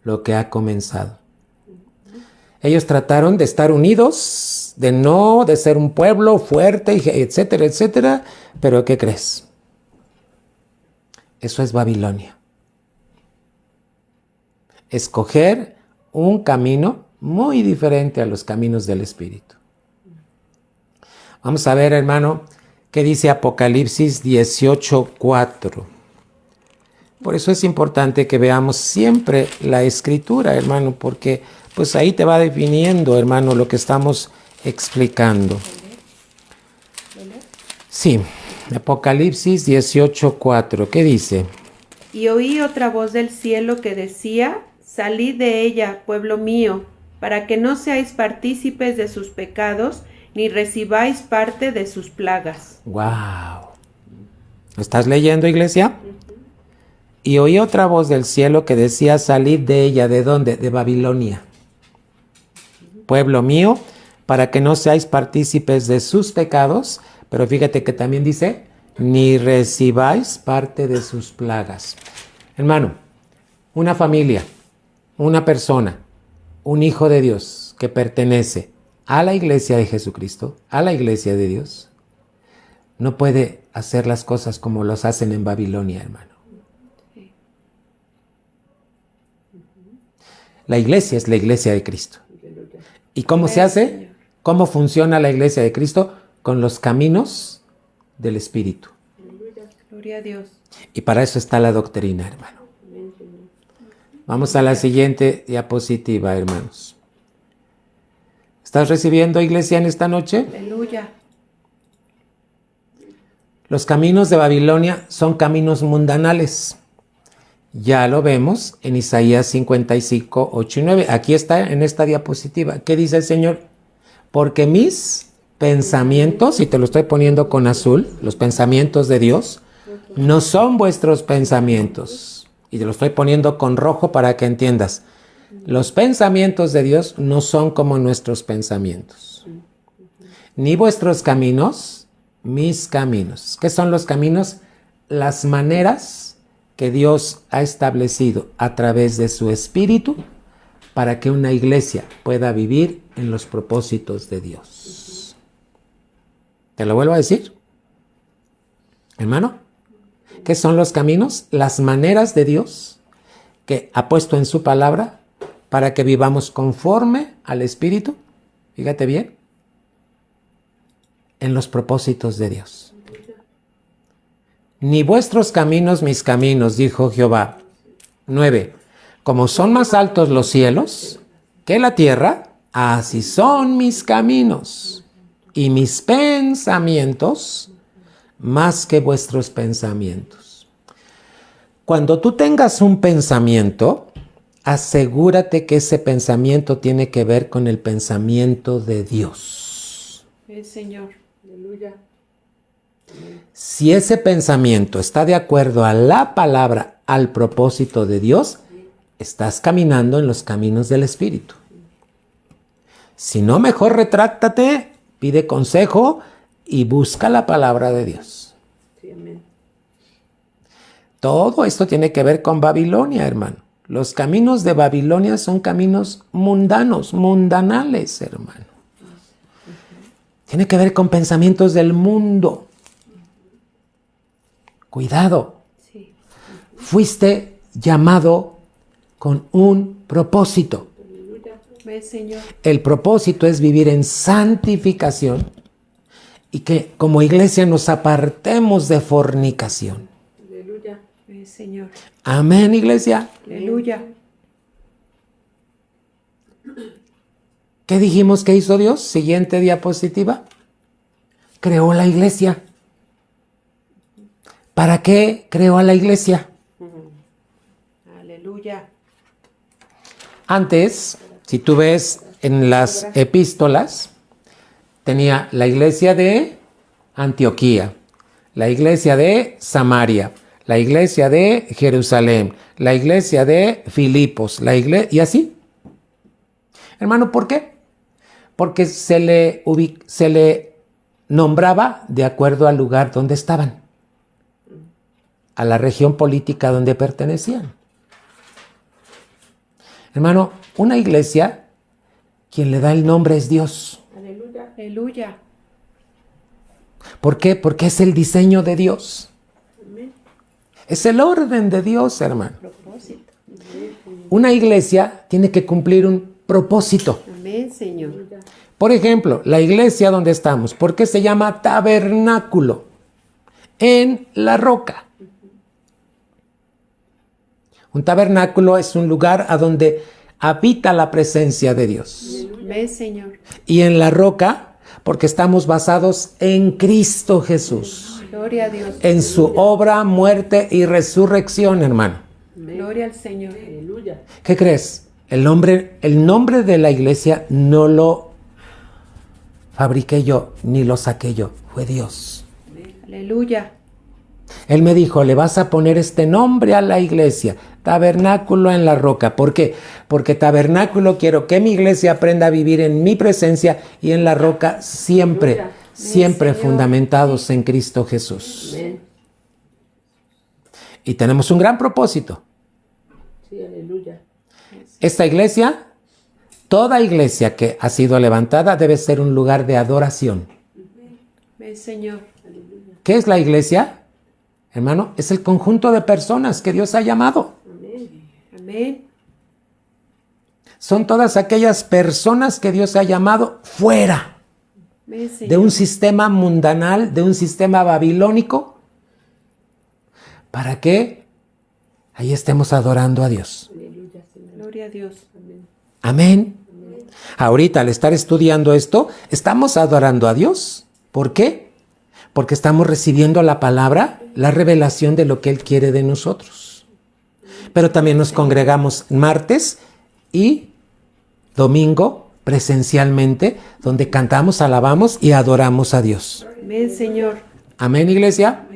lo que ha comenzado. Ellos trataron de estar unidos, de ser un pueblo fuerte, etcétera, etcétera, pero ¿qué crees? Eso es Babilonia. Escoger un camino muy diferente a los caminos del Espíritu. Vamos a ver, hermano, qué dice Apocalipsis 18:4. Por eso es importante que veamos siempre la Escritura, hermano, porque pues ahí te va definiendo, hermano, lo que estamos explicando. Sí, Apocalipsis 18:4, ¿qué dice? Y oí otra voz del cielo que decía, salid de ella, pueblo mío, para que no seáis partícipes de sus pecados, ni recibáis parte de sus plagas. ¡Wow! ¿Lo estás leyendo, iglesia? Y oí otra voz del cielo que decía, salid de ella, ¿de dónde? De Babilonia. Pueblo mío, para que no seáis partícipes de sus pecados, pero fíjate que también dice, ni recibáis parte de sus plagas. Hermano, una familia una persona, un hijo de Dios que pertenece a la iglesia de Jesucristo, a la iglesia de Dios, no puede hacer las cosas como los hacen en Babilonia, hermano. La iglesia es la iglesia de Cristo. ¿Y cómo se hace? ¿Cómo funciona la iglesia de Cristo? Con los caminos del Espíritu. Gloria a Dios. Y para eso está la doctrina, hermano. Vamos a la siguiente diapositiva, hermanos. ¿Estás recibiendo, iglesia, en esta noche? Aleluya. Los caminos de Babilonia son caminos mundanales. Ya lo vemos en Isaías 55, 8 y 9. Aquí está en esta diapositiva. ¿Qué dice el Señor? Porque mis pensamientos, y te lo estoy poniendo con azul, los pensamientos de Dios, no son vuestros pensamientos. Y te lo estoy poniendo con rojo para que entiendas. Los pensamientos de Dios no son como nuestros pensamientos. Ni vuestros caminos, mis caminos. ¿Qué son los caminos? Las maneras que Dios ha establecido a través de su Espíritu para que una iglesia pueda vivir en los propósitos de Dios. ¿Te lo vuelvo a decir? Hermano, ¿qué son los caminos? Las maneras de Dios que ha puesto en su palabra para que vivamos conforme al Espíritu, fíjate bien, en los propósitos de Dios. Ni vuestros caminos, mis caminos, dijo Jehová. 9. Como son más altos los cielos que la tierra, así son mis caminos y mis pensamientos más que vuestros pensamientos. Cuando tú tengas un pensamiento, asegúrate que ese pensamiento tiene que ver con el pensamiento de Dios. El Señor. Aleluya. Si ese pensamiento está de acuerdo a la palabra, al propósito de Dios, estás caminando en los caminos del Espíritu. Si no, mejor retráctate, pide consejo y busca la palabra de Dios. Sí, amén. Todo esto tiene que ver con Babilonia, hermano. Los caminos de Babilonia son caminos mundanos, mundanales, hermano. Tiene que ver con pensamientos del mundo. Cuidado. Sí. Fuiste llamado con un propósito. Ve, Señor. El propósito es vivir en santificación y que como iglesia nos apartemos de fornicación. Aleluya. Ve, Señor. Amén, iglesia. Aleluya. ¿Qué dijimos que hizo Dios? Siguiente diapositiva. Creó la iglesia. ¿Para qué creó a la iglesia? Aleluya. Antes, si tú ves en las epístolas, tenía la iglesia de Antioquía, la iglesia de Samaria, la iglesia de Jerusalén, la iglesia de Filipos, la iglesia, y así. Hermano, ¿por qué? Porque se le nombraba de acuerdo al lugar donde estaban, a la región política donde pertenecían. Hermano, una iglesia, quien le da el nombre es Dios. Aleluya. Aleluya. ¿Por qué? Porque es el diseño de Dios. Amén. Es el orden de Dios, hermano. Propósito. Una iglesia tiene que cumplir un propósito. Amén, Señor. Por ejemplo, la iglesia donde estamos, ¿por qué se llama tabernáculo? En la roca. Un tabernáculo es un lugar a donde habita la presencia de Dios. Ve, Señor. Y en la roca, porque estamos basados en Cristo Jesús. Gloria a Dios. En su obra, muerte y resurrección, hermano. Gloria al Señor. Aleluya. ¿Qué crees? El nombre de la iglesia no lo fabriqué yo, ni lo saqué yo. Fue Dios. Aleluya. Él me dijo, le vas a poner este nombre a la iglesia, Tabernáculo en la Roca. ¿Por qué? Porque tabernáculo quiero que mi iglesia aprenda a vivir en mi presencia y en la roca siempre, siempre fundamentados en Cristo Jesús. Amén. Y tenemos un gran propósito. Sí, aleluya. Esta iglesia, toda iglesia que ha sido levantada debe ser un lugar de adoración. Amén, Señor. ¿Qué es la iglesia? Hermano, es el conjunto de personas que Dios ha llamado. Amén. Son todas aquellas personas que Dios ha llamado fuera Amén, Señor. de un sistema mundanal, de un sistema babilónico, para que ahí estemos adorando a Dios. Gloria a Dios. Amén. Ahorita, al estar estudiando esto, estamos adorando a Dios. ¿Por qué? Porque estamos recibiendo la palabra, la revelación de lo que Él quiere de nosotros. Pero también nos congregamos martes y domingo presencialmente, donde cantamos, alabamos y adoramos a Dios. Amén, Señor. Amén, iglesia.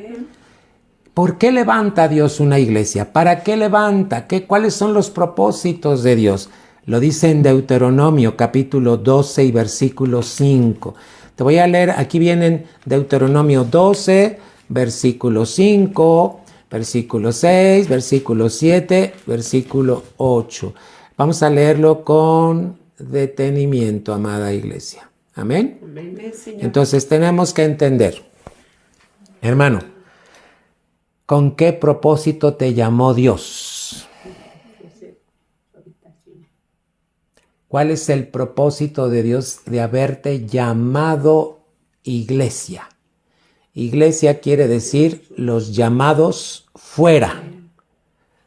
¿Por qué levanta Dios una iglesia? ¿Para qué levanta? ¿Cuáles son los propósitos de Dios? Lo dice en Deuteronomio capítulo 12 y versículo 5. Te voy a leer, aquí vienen Deuteronomio 12, versículo 5, versículo 6, versículo 7, versículo 8. Vamos a leerlo con detenimiento, amada iglesia. Amén. Amén, Señor. Entonces tenemos que entender, hermano, ¿con qué propósito te llamó Dios? ¿Cuál es el propósito de Dios de haberte llamado iglesia? Iglesia quiere decir los llamados fuera.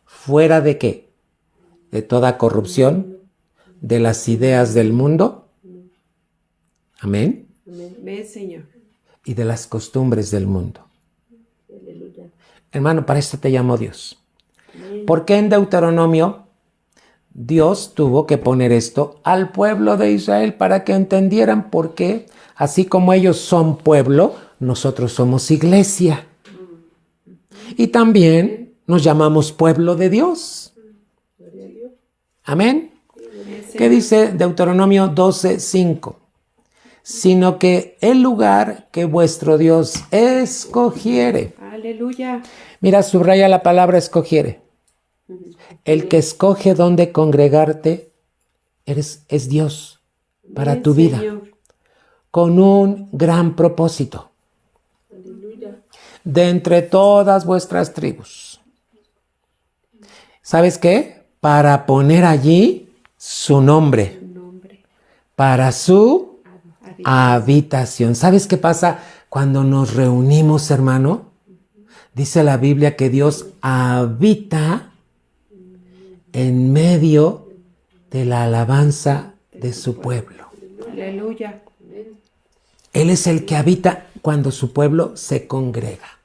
¿Fuera de qué? De toda corrupción, de las ideas del mundo. Amén. Amén, Señor. Y de las costumbres del mundo. Hermano, para esto te llamó Dios. ¿Por qué en Deuteronomio Dios tuvo que poner esto al pueblo de Israel para que entendieran por qué, así como ellos son pueblo, nosotros somos iglesia? Y también nos llamamos pueblo de Dios. Amén. ¿Qué dice Deuteronomio 12:5? Sino que el lugar que vuestro Dios escogiere. Aleluya. Mira, subraya la palabra escogiere. El que escoge dónde congregarte es Dios para Amén, tu vida, Señor. con un gran propósito. De entre todas vuestras tribus. ¿Sabes qué? Para poner allí su nombre, para su habitación. ¿Sabes qué pasa cuando nos reunimos, hermano? Dice la Biblia que Dios habita en medio de la alabanza de su pueblo. Aleluya. Él es el que habita cuando su pueblo se congrega.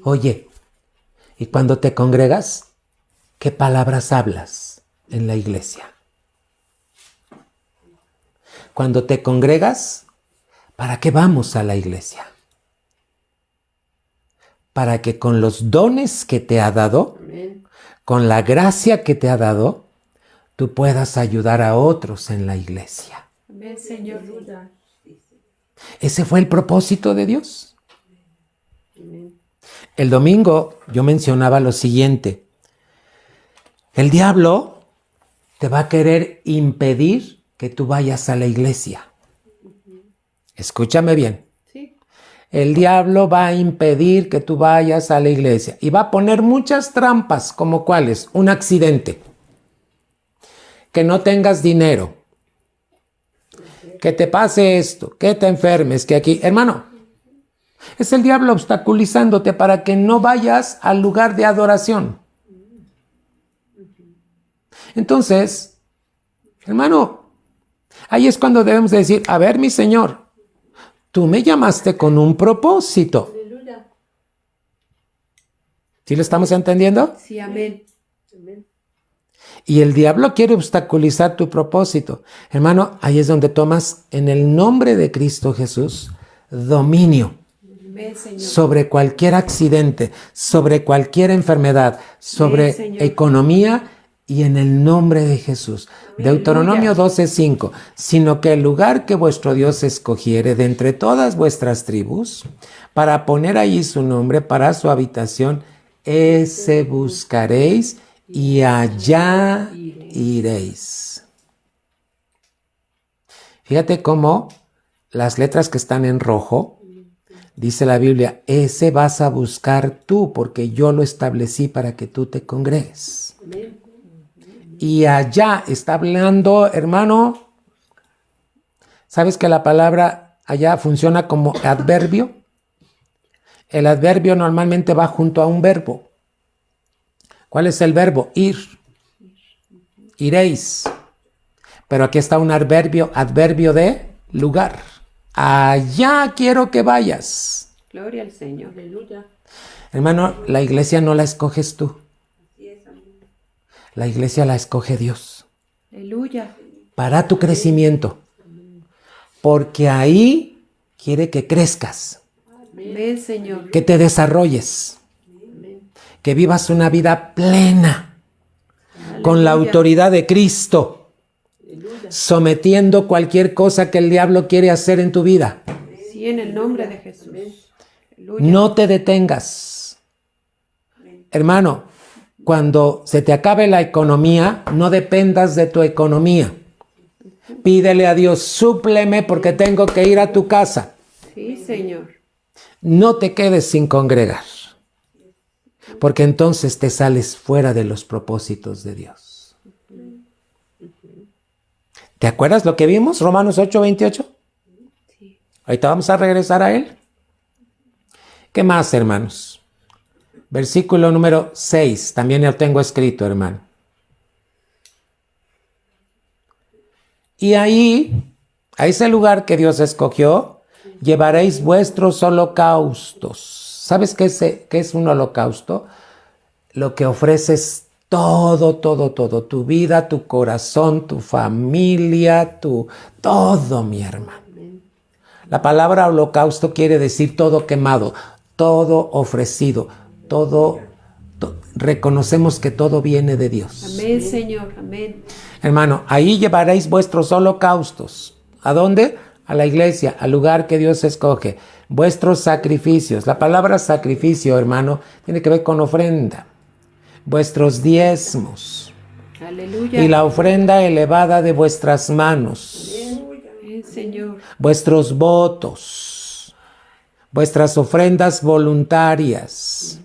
Oye, ¿y cuando te congregas, qué palabras hablas en la iglesia? Cuando te congregas, ¿para qué vamos a la iglesia? Para que con los dones que te ha dado, con la gracia que te ha dado, tú puedas ayudar a otros en la iglesia. Amén, Señor. Ese fue el propósito de Dios. El domingo yo mencionaba lo siguiente. El diablo te va a querer impedir que tú vayas a la iglesia. Escúchame bien. Sí. El diablo va a impedir que tú vayas a la iglesia y va a poner muchas trampas, como cuáles: un accidente, que no tengas dinero, que te pase esto, que te enfermes, que aquí... Hermano, es el diablo obstaculizándote para que no vayas al lugar de adoración. Entonces, hermano, ahí es cuando debemos decir: a ver, mi Señor, tú me llamaste con un propósito. ¿Sí lo estamos entendiendo? Sí, amén. Y el diablo quiere obstaculizar tu propósito. Hermano, ahí es donde tomas en el nombre de Cristo Jesús dominio Amén, Señor. sobre cualquier accidente, sobre cualquier enfermedad, sobre Señor. economía, y en el nombre de Jesús. Deuteronomio 12:5, sino que el lugar que vuestro Dios escogiere de entre todas vuestras tribus, para poner allí su nombre, para su habitación, ese buscaréis y allá iréis. Fíjate cómo las letras que están en rojo, dice la Biblia, ese vas a buscar tú, porque yo lo establecí para que tú te congregues. Y allá está hablando, hermano. ¿Sabes que la palabra allá funciona como adverbio? El adverbio normalmente va junto a un verbo. ¿Cuál es el verbo? Ir. Iréis. Pero aquí está un adverbio de lugar. Allá quiero que vayas. Gloria al Señor. Aleluya. Hermano, la iglesia no la escoges tú. La iglesia la escoge Dios. Aleluya. Para tu crecimiento. Porque ahí quiere que crezcas. Amén, Señor. Que te desarrolles. Que vivas una vida plena. Con la autoridad de Cristo. Sometiendo cualquier cosa que el diablo quiere hacer en tu vida. Sí, en el nombre de Jesús. Aleluya. No te detengas. Hermano, cuando se te acabe la economía, no dependas de tu economía. Pídele a Dios, súpleme porque tengo que ir a tu casa. Sí, Señor. No te quedes sin congregar, porque entonces te sales fuera de los propósitos de Dios. ¿Te acuerdas lo que vimos? Romanos 8:28. Sí. Ahorita vamos a regresar a él. ¿Qué más, hermanos? Versículo número 6, también lo tengo escrito, hermano. Y ahí, a ese lugar que Dios escogió, llevaréis vuestros holocaustos. ¿Sabes qué es un holocausto? Lo que ofreces todo, tu vida, tu corazón, tu familia, todo, mi hermano. La palabra holocausto quiere decir todo quemado, todo ofrecido, reconocemos que todo viene de Dios. Amén, Señor. Amén. Hermano, ahí llevaréis vuestros holocaustos. ¿A dónde? A la iglesia, al lugar que Dios escoge. Vuestros sacrificios. La palabra sacrificio, hermano, tiene que ver con ofrenda. Vuestros diezmos. Aleluya. Y la ofrenda elevada de vuestras manos. Amén, Señor. Vuestros votos. Vuestras ofrendas voluntarias.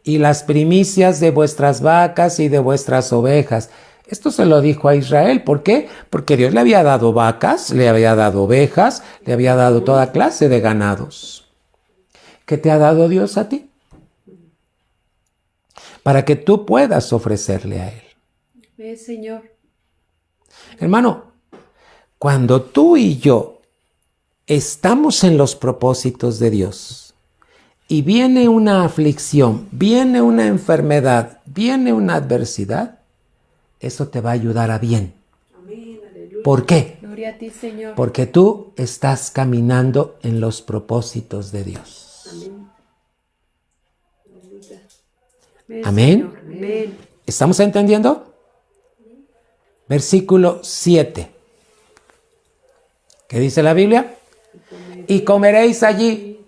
Y las primicias de vuestras vacas y de vuestras ovejas. Esto se lo dijo a Israel. ¿Por qué? Porque Dios le había dado vacas, le había dado ovejas, le había dado toda clase de ganados. ¿Qué te ha dado Dios a ti? Para que tú puedas ofrecerle a Él. Amén, Señor. Hermano, cuando tú y yo estamos en los propósitos de Dios y viene una aflicción, viene una enfermedad, viene una adversidad, eso te va a ayudar a bien. ¿Por qué? Gloria a ti, Señor. Porque tú estás caminando en los propósitos de Dios. Amén. Señor. Amén. ¿Estamos entendiendo? Versículo 7. ¿Qué dice la Biblia? Y comeréis allí.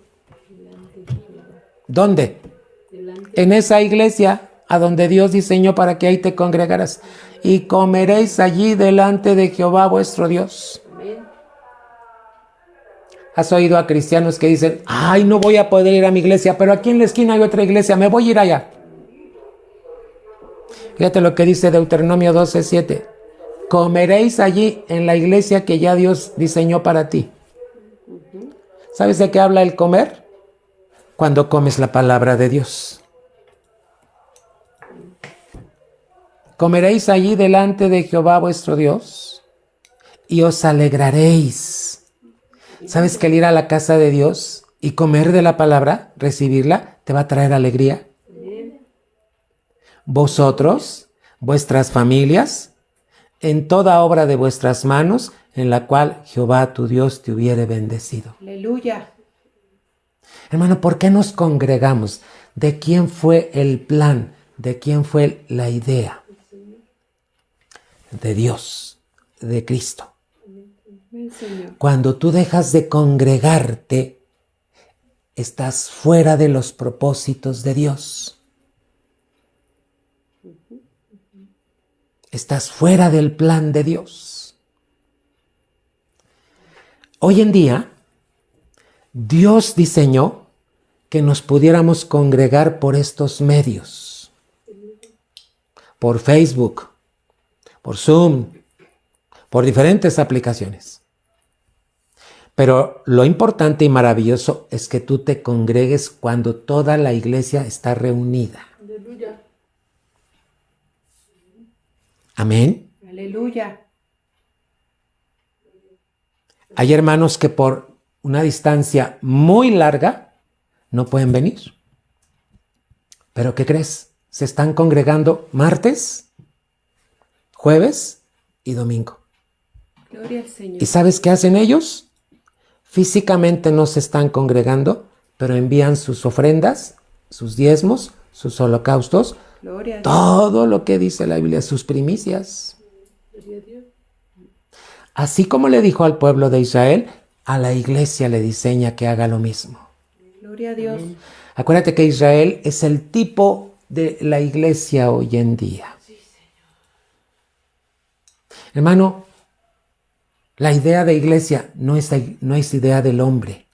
¿Dónde? En esa iglesia a donde Dios diseñó para que ahí te congregaras. Y comeréis allí delante de Jehová vuestro Dios. ¿Has oído a cristianos que dicen, ay, no voy a poder ir a mi iglesia, pero aquí en la esquina hay otra iglesia, me voy a ir allá? Fíjate lo que dice Deuteronomio 12:7. Comeréis allí en la iglesia que ya Dios diseñó para ti. ¿Sabes de qué habla el comer? Cuando comes la palabra de Dios. Comeréis allí delante de Jehová vuestro Dios y os alegraréis. ¿Sabes que el ir a la casa de Dios y comer de la palabra, recibirla, te va a traer alegría? Vosotros, vuestras familias, en toda obra de vuestras manos, en la cual Jehová tu Dios te hubiere bendecido. Aleluya. Hermano, ¿por qué nos congregamos? ¿De quién fue el plan? ¿De quién fue la idea? De Dios, de Cristo. Amén, Señor. Cuando tú dejas de congregarte, estás fuera de los propósitos de Dios. estás fuera del plan de Dios. Hoy en día, Dios diseñó que nos pudiéramos congregar por estos medios, por Facebook, por Zoom, por diferentes aplicaciones. Pero lo importante y maravilloso es que tú te congregues cuando toda la iglesia está reunida. Aleluya. Amén. Aleluya. Hay hermanos que por una distancia muy larga no pueden venir. ¿Pero qué crees? Se están congregando martes, jueves y domingo. Gloria al Señor. ¿Y sabes qué hacen ellos? Físicamente no se están congregando, pero envían sus ofrendas, sus diezmos, sus holocaustos, Gloria a Dios. todo lo que dice la Biblia, sus primicias. Así como le dijo al pueblo de Israel, a la iglesia le diseña que haga lo mismo. Gloria a Dios. Acuérdate que Israel es el tipo de la iglesia hoy en día. Hermano, la idea de iglesia no es idea del hombre,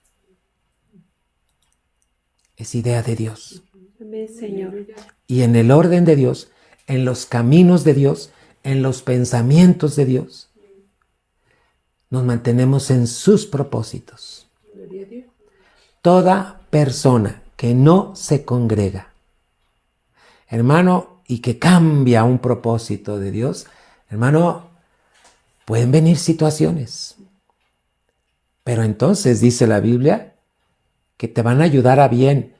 es idea de Dios. Amén, Señor. Y en el orden de Dios, en los caminos de Dios, en los pensamientos de Dios, nos mantenemos en sus propósitos. Toda persona que no se congrega, hermano, y que cambia un propósito de Dios, hermano, pueden venir situaciones. Pero entonces dice la Biblia que te van a ayudar a bien.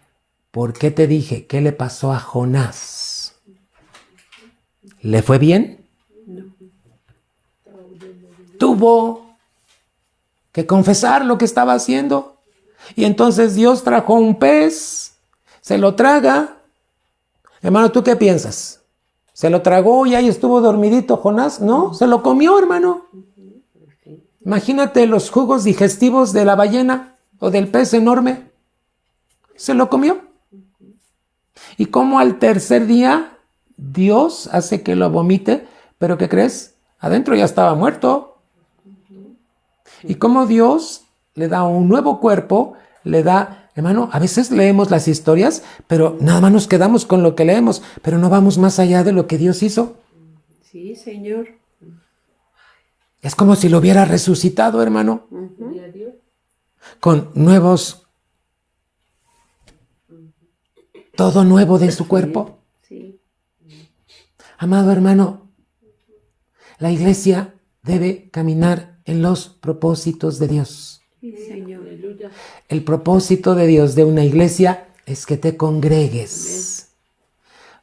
¿Por qué te dije? ¿Qué le pasó a Jonás? ¿Le fue bien? No. Tuvo que confesar lo que estaba haciendo. Y entonces Dios trajo un pez, se lo traga. Hermano, ¿tú qué piensas? ¿Se lo tragó y ahí estuvo dormidito Jonás? No, se lo comió, hermano. Imagínate los jugos digestivos de la ballena o del pez enorme. Se lo comió. Y como al tercer día Dios hace que lo vomite, pero ¿qué crees? Adentro ya estaba muerto. Y como Dios le da un nuevo cuerpo, le da, hermano, a veces leemos las historias, pero nada más nos quedamos con lo que leemos, pero no vamos más allá de lo que Dios hizo. Sí, Señor. Es como si lo hubiera resucitado, hermano, con nuevos, todo nuevo de su cuerpo. Sí. Amado hermano, la iglesia debe caminar en los propósitos de Dios. Sí, Señor. El propósito de Dios de una iglesia es que te congregues,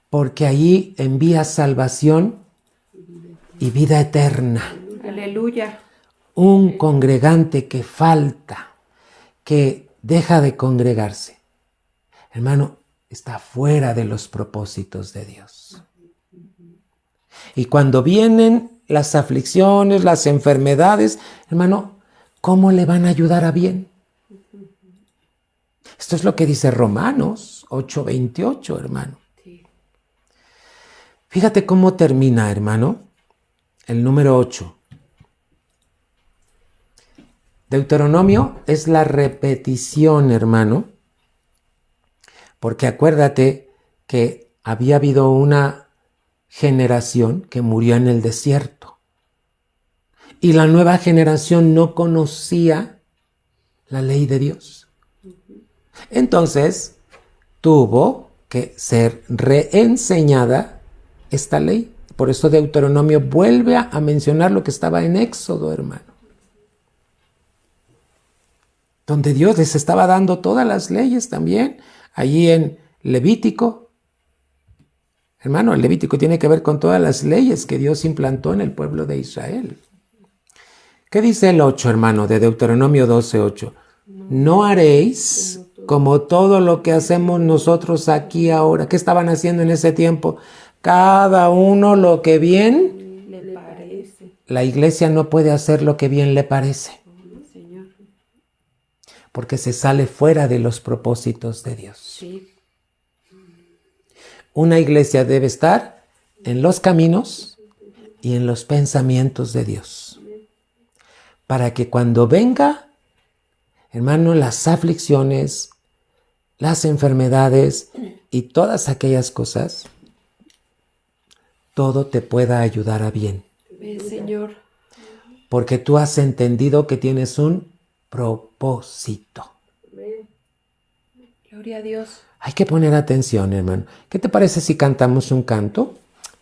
porque allí envías salvación y vida eterna. Aleluya. Un congregante que falta, que deja de congregarse, hermano, está fuera de los propósitos de Dios. Y cuando vienen las aflicciones, las enfermedades, hermano, ¿cómo le van a ayudar a bien? Esto es lo que dice Romanos 8:28, hermano. Sí. Fíjate cómo termina, hermano, el número 8. Deuteronomio es la repetición, hermano, porque acuérdate que había habido una generación que murió en el desierto y la nueva generación no conocía la ley de Dios. Entonces tuvo que ser reenseñada esta ley. Por eso Deuteronomio vuelve a mencionar lo que estaba en Éxodo, hermano, donde Dios les estaba dando todas las leyes también, allí en Levítico. Hermano, el Levítico tiene que ver con todas las leyes que Dios implantó en el pueblo de Israel. ¿Qué dice el 8, hermano, de Deuteronomio 12:8? No haréis como todo lo que hacemos nosotros aquí ahora. ¿Qué estaban haciendo en ese tiempo? Cada uno lo que bien Le parece. La iglesia no puede hacer lo que bien le parece, Señor. porque se sale fuera de los propósitos de Dios. Sí. Una iglesia debe estar en los caminos, y en los pensamientos de Dios. Para que cuando venga, hermano, las aflicciones, las enfermedades y todas aquellas cosas, todo te pueda ayudar a bien. Amén, Señor. Porque tú has entendido que tienes un propósito. Amén. Gloria a Dios. Hay que poner atención, hermano. ¿Qué te parece si cantamos un canto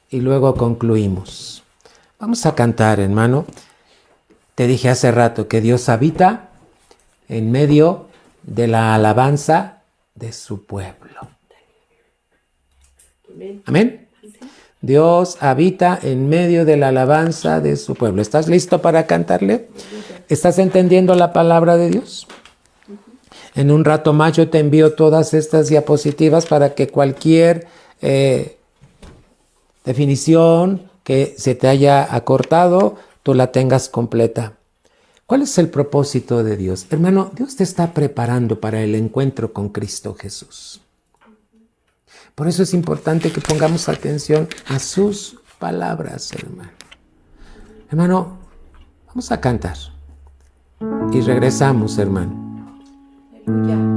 y luego concluimos? Vamos a cantar, hermano. Te dije hace rato que Dios habita en medio de la alabanza de su pueblo. Amén. Amén. Dios habita en medio de la alabanza de su pueblo. ¿Estás listo para cantarle? ¿Estás entendiendo la palabra de Dios? En un rato más yo te envío todas estas diapositivas para que cualquier definición que se te haya acortado, tú la tengas completa. ¿Cuál es el propósito de Dios? Hermano, Dios te está preparando para el encuentro con Cristo Jesús. Por eso es importante que pongamos atención a sus palabras, hermano. Hermano, vamos a cantar. Y regresamos, hermano. Aleluya.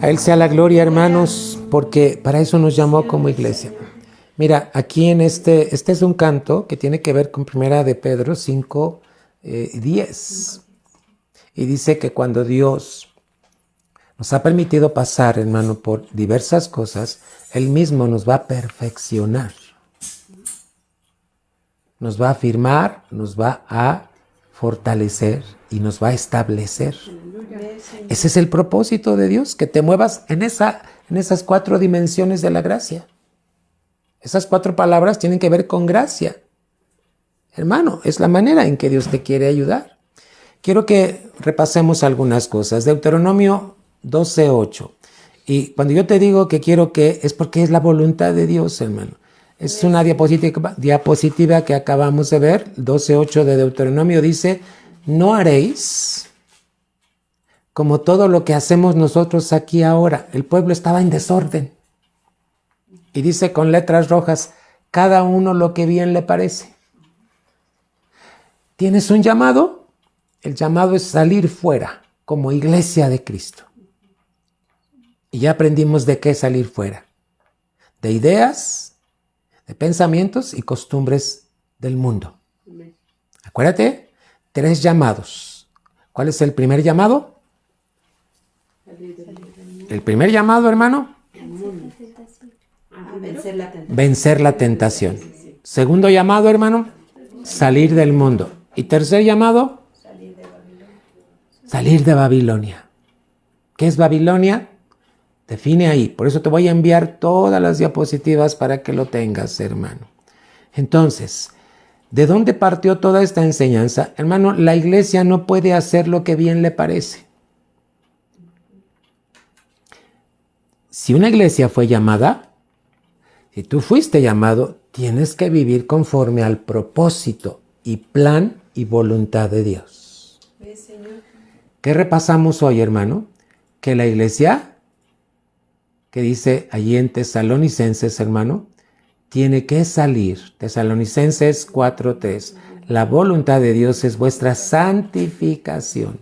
A Él sea la gloria, hermanos, porque para eso nos llamó como iglesia. Mira, aquí en este es un canto que tiene que ver con 1 de Pedro 5, 10. Y dice que cuando Dios nos ha permitido pasar, hermano, por diversas cosas, Él mismo nos va a perfeccionar. Nos va a afirmar, nos va a fortalecer y nos va a establecer. Ese es el propósito de Dios, que te muevas en esas 4 dimensiones de la gracia. Esas 4 palabras tienen que ver con gracia. Hermano, es la manera en que Dios te quiere ayudar. Quiero que repasemos algunas cosas. Deuteronomio 12:8. Y cuando yo te digo que quiero que, es porque es la voluntad de Dios, hermano. Es una diapositiva que acabamos de ver. 12:8 de Deuteronomio dice: no haréis como todo lo que hacemos nosotros aquí ahora. El pueblo estaba en desorden. Y dice con letras rojas: cada uno lo que bien le parece. ¿Tienes un llamado? El llamado es salir fuera como iglesia de Cristo. Y ya aprendimos de qué salir fuera. De ideas, de pensamientos y costumbres del mundo. Acuérdate, 3 llamados. ¿Cuál es el primer llamado? El primer llamado, hermano. Vencer la tentación. Segundo llamado, hermano. Salir del mundo. Y tercer llamado. Salir de Babilonia. ¿Qué es Babilonia? Define ahí. Por eso te voy a enviar todas las diapositivas para que lo tengas, hermano. Entonces, ¿de dónde partió toda esta enseñanza? Hermano, la iglesia no puede hacer lo que bien le parece. Si una iglesia fue llamada, si tú fuiste llamado, tienes que vivir conforme al propósito y plan y voluntad de Dios. ¿Qué repasamos hoy, hermano? Que la iglesia, que dice allí en Tesalonicenses, hermano, tiene que salir. Tesalonicenses 4:3. La voluntad de Dios es vuestra santificación.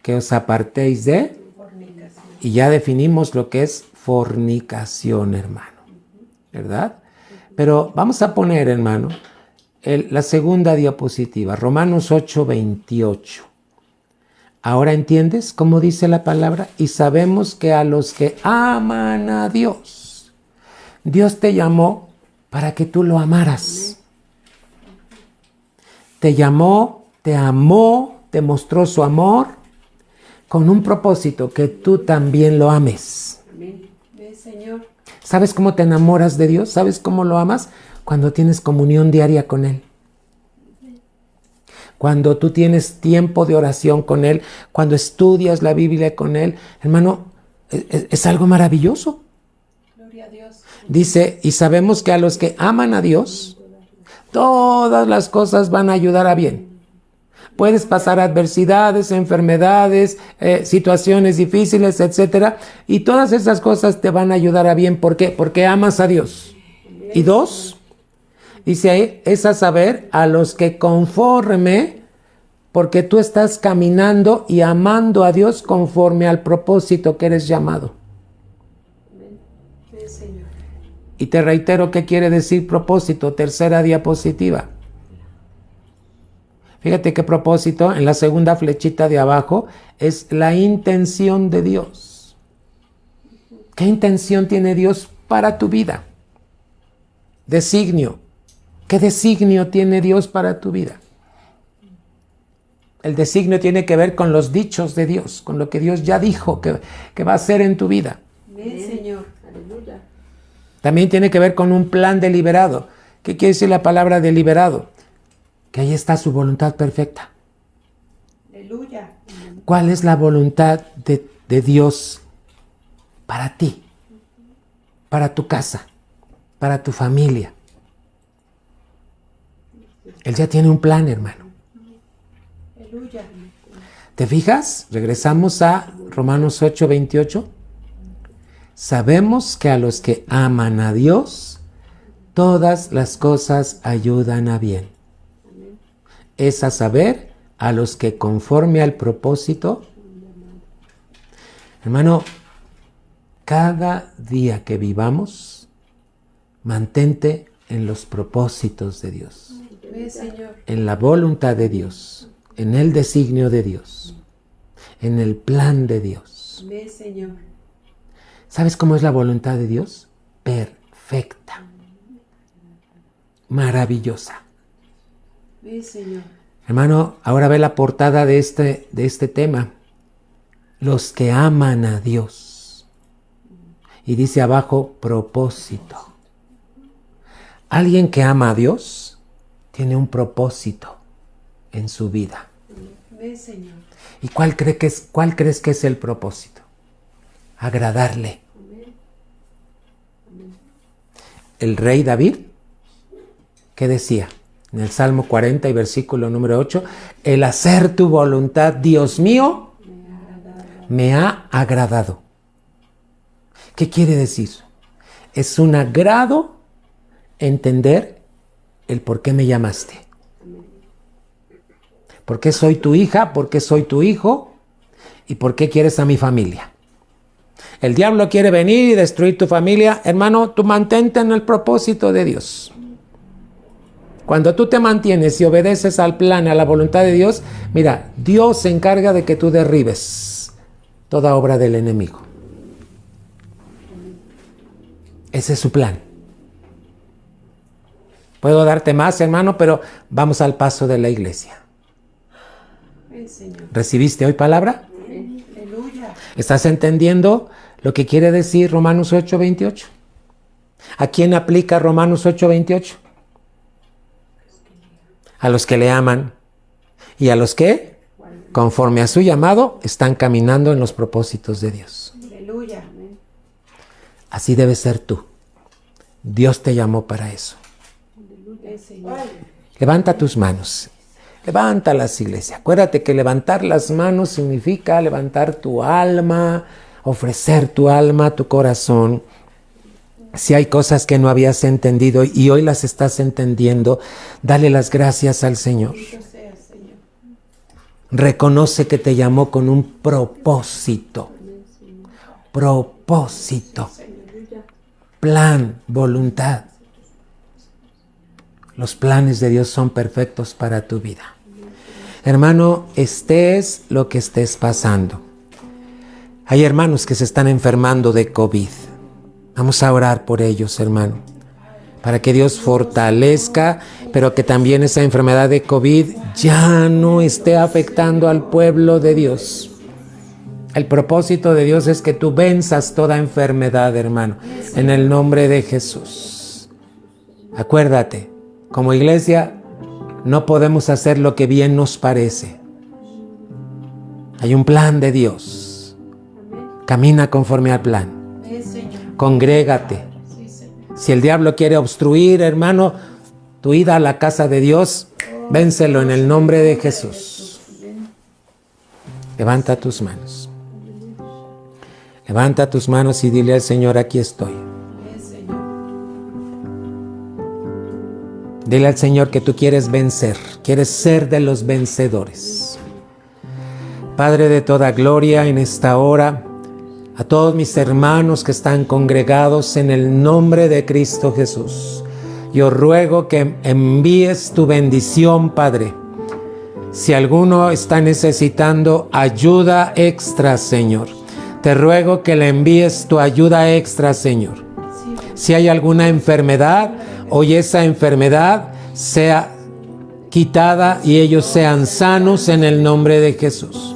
Que os apartéis de... Y ya definimos lo que es fornicación, hermano. ¿Verdad? Pero vamos a poner, hermano, la segunda diapositiva, Romanos 8:28. Ahora entiendes cómo dice la palabra. Y sabemos que a los que aman a Dios, Dios te llamó para que tú lo amaras. Te llamó, te amó, te mostró su amor con un propósito, que tú también lo ames. Señor. ¿Sabes cómo te enamoras de Dios? ¿Sabes cómo lo amas? Cuando tienes comunión diaria con Él. Cuando tú tienes tiempo de oración con Él, cuando estudias la Biblia con Él, hermano, es algo maravilloso. Gloria a Dios. Dice, y sabemos que a los que aman a Dios, todas las cosas van a ayudar a bien. Puedes pasar adversidades, enfermedades, situaciones difíciles, etc. Y todas esas cosas te van a ayudar a bien. ¿Por qué? Porque amas a Dios. Y 2, dice ahí, es a saber, a los que conforme, porque tú estás caminando y amando a Dios conforme al propósito que eres llamado. Señor. Y te reitero qué quiere decir propósito. Tercera diapositiva. Fíjate qué propósito, en la segunda flechita de abajo, es la intención de Dios. ¿Qué intención tiene Dios para tu vida? Designio. ¿Qué designio tiene Dios para tu vida? El designio tiene que ver con los dichos de Dios, con lo que Dios ya dijo que va a hacer en tu vida. Amén, Señor. Aleluya. También tiene que ver con un plan deliberado. ¿Qué quiere decir la palabra deliberado? Que ahí está su voluntad perfecta. Aleluya. ¿Cuál es la voluntad de Dios para ti? Para tu casa, para tu familia. Él ya tiene un plan, hermano. Aleluya. ¿Te fijas? Regresamos a Romanos 8:28. Sabemos que a los que aman a Dios, todas las cosas ayudan a bien. Es a saber, a los que conforme al propósito. Hermano, cada día que vivamos, mantente en los propósitos de Dios, Ve, Señor. en la voluntad de Dios, en el designio de Dios, en el plan de Dios. Ve, Señor. ¿Sabes cómo es la voluntad de Dios? Perfecta, maravillosa. Ve, Señor. Hermano, ahora ve la portada de este tema. Los que aman a Dios. Y dice abajo, propósito. Alguien que ama a Dios tiene un propósito en su vida. Ve, Señor. ¿Y cuál crees que es el propósito? Agradarle. El rey David, ¿qué decía? En el Salmo 40 y versículo número 8, el hacer tu voluntad, Dios mío, me ha agradado. ¿Qué quiere decir? Es un agrado entender el por qué me llamaste. ¿Por qué soy tu hija? ¿Por qué soy tu hijo? ¿Y por qué quieres a mi familia? El diablo quiere venir y destruir tu familia. Hermano, tú mantente en el propósito de Dios. Cuando tú te mantienes y obedeces al plan, a la voluntad de Dios, mira, Dios se encarga de que tú derribes toda obra del enemigo. Ese es su plan. Puedo darte más, hermano, pero vamos al paso de la iglesia. Ve, Señor. ¿Recibiste hoy palabra? Aleluya. ¿Estás entendiendo lo que quiere decir Romanos 8:28? ¿A quién aplica Romanos 8:28? A los que le aman y a los que, conforme a su llamado, están caminando en los propósitos de Dios. Aleluya. Así debe ser tú. Dios te llamó para eso. Ve, Señor. Levanta tus manos. Levántalas, iglesia. Acuérdate que levantar las manos significa levantar tu alma, ofrecer tu alma, tu corazón. Si hay cosas que no habías entendido y hoy las estás entendiendo, dale las gracias al Señor. Bendito seas, Señor. Reconoce que te llamó con un propósito. Propósito. Plan, voluntad. Los planes de Dios son perfectos para tu vida. Hermano, estés lo que estés pasando. Hay hermanos que se están enfermando de COVID. Vamos a orar por ellos, hermano, para que Dios fortalezca, pero que también esa enfermedad de COVID ya no esté afectando al pueblo de Dios. El propósito de Dios es que tú venzas toda enfermedad, hermano, en el nombre de Jesús. Acuérdate, como iglesia no podemos hacer lo que bien nos parece. Hay un plan de Dios. Camina conforme al plan. Ve, Señor. Congrégate. Sí, Señor. Si el diablo quiere obstruir, hermano, tu ida a la casa de Dios, vénselo en el nombre de Jesús. Levanta tus manos. Levanta tus manos y dile al Señor, aquí estoy. Ve, Señor. Dile al Señor que tú quieres vencer, quieres ser de los vencedores. Padre de toda gloria, en esta hora, a todos mis hermanos que están congregados en el nombre de Cristo Jesús, yo ruego que envíes tu bendición, Padre. Si alguno está necesitando ayuda extra, Señor, te ruego que le envíes tu ayuda extra, Señor. Si hay alguna enfermedad, hoy esa enfermedad sea quitada y ellos sean sanos en el nombre de Jesús.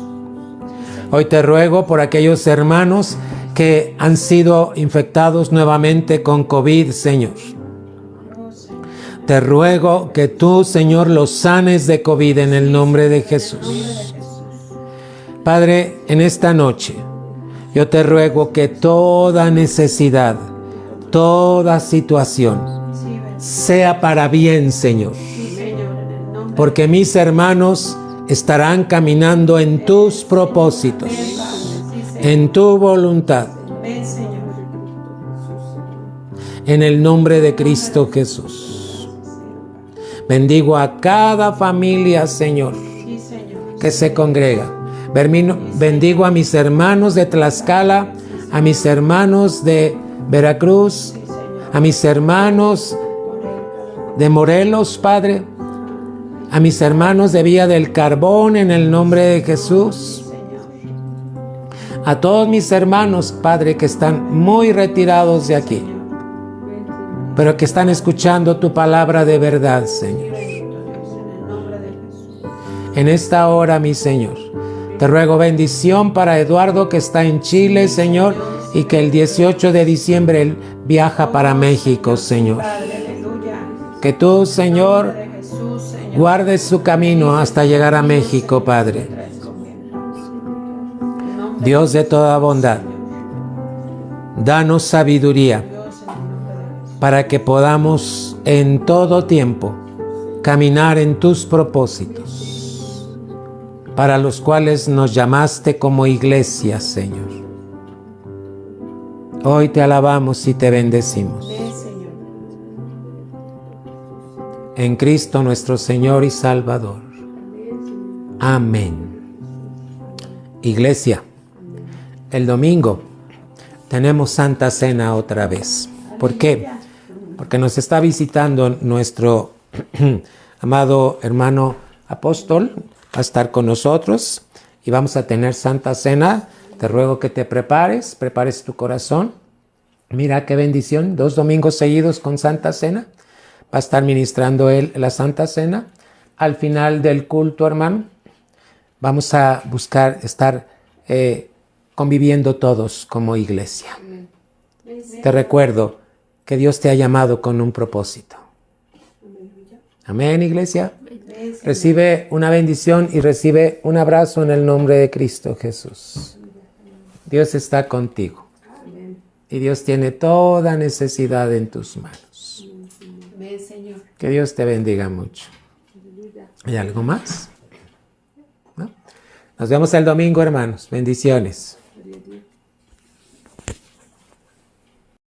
Hoy te ruego por aquellos hermanos que han sido infectados nuevamente con COVID, Señor. Te ruego que tú, Señor, los sanes de COVID en el nombre de Jesús. Padre, en esta noche, yo te ruego que toda necesidad, toda situación, sea para bien, Señor. Porque mis hermanos estarán caminando en tus propósitos, en tu voluntad. En el nombre de Cristo Jesús. Bendigo a cada familia, Señor, que se congrega. Bendigo a mis hermanos de Tlaxcala, a mis hermanos de Veracruz, a mis hermanos de Morelos, Padre, a mis hermanos de Villa del Carbón, en el nombre de Jesús, a todos mis hermanos, Padre, que están muy retirados de aquí, pero que están escuchando tu palabra de verdad, Señor. En esta hora, mi Señor, te ruego bendición para Eduardo, que está en Chile, Señor, y que el 18 de diciembre él viaja para México, Señor. Que tú, Señor, guardes su camino hasta llegar a México, Padre. Dios de toda bondad, danos sabiduría para que podamos en todo tiempo caminar en tus propósitos, para los cuales nos llamaste como iglesia, Señor. Hoy te alabamos y te bendecimos. En Cristo nuestro Señor y Salvador. Amén. Iglesia, el domingo tenemos Santa Cena otra vez. ¿Por qué? Porque nos está visitando nuestro amado hermano apóstol. Va a estar con nosotros y vamos a tener Santa Cena. Te ruego que te prepares tu corazón. Mira qué bendición, 2 domingos seguidos con Santa Cena. Va a estar ministrando él la Santa Cena. Al final del culto, hermano, vamos a buscar estar conviviendo todos como iglesia. Te recuerdo que Dios te ha llamado con un propósito. Amén, iglesia. Recibe una bendición y recibe un abrazo en el nombre de Cristo Jesús. Dios está contigo. Y Dios tiene toda necesidad en tus manos. Que Dios te bendiga mucho. ¿Hay algo más? ¿No? Nos vemos el domingo, hermanos. Bendiciones.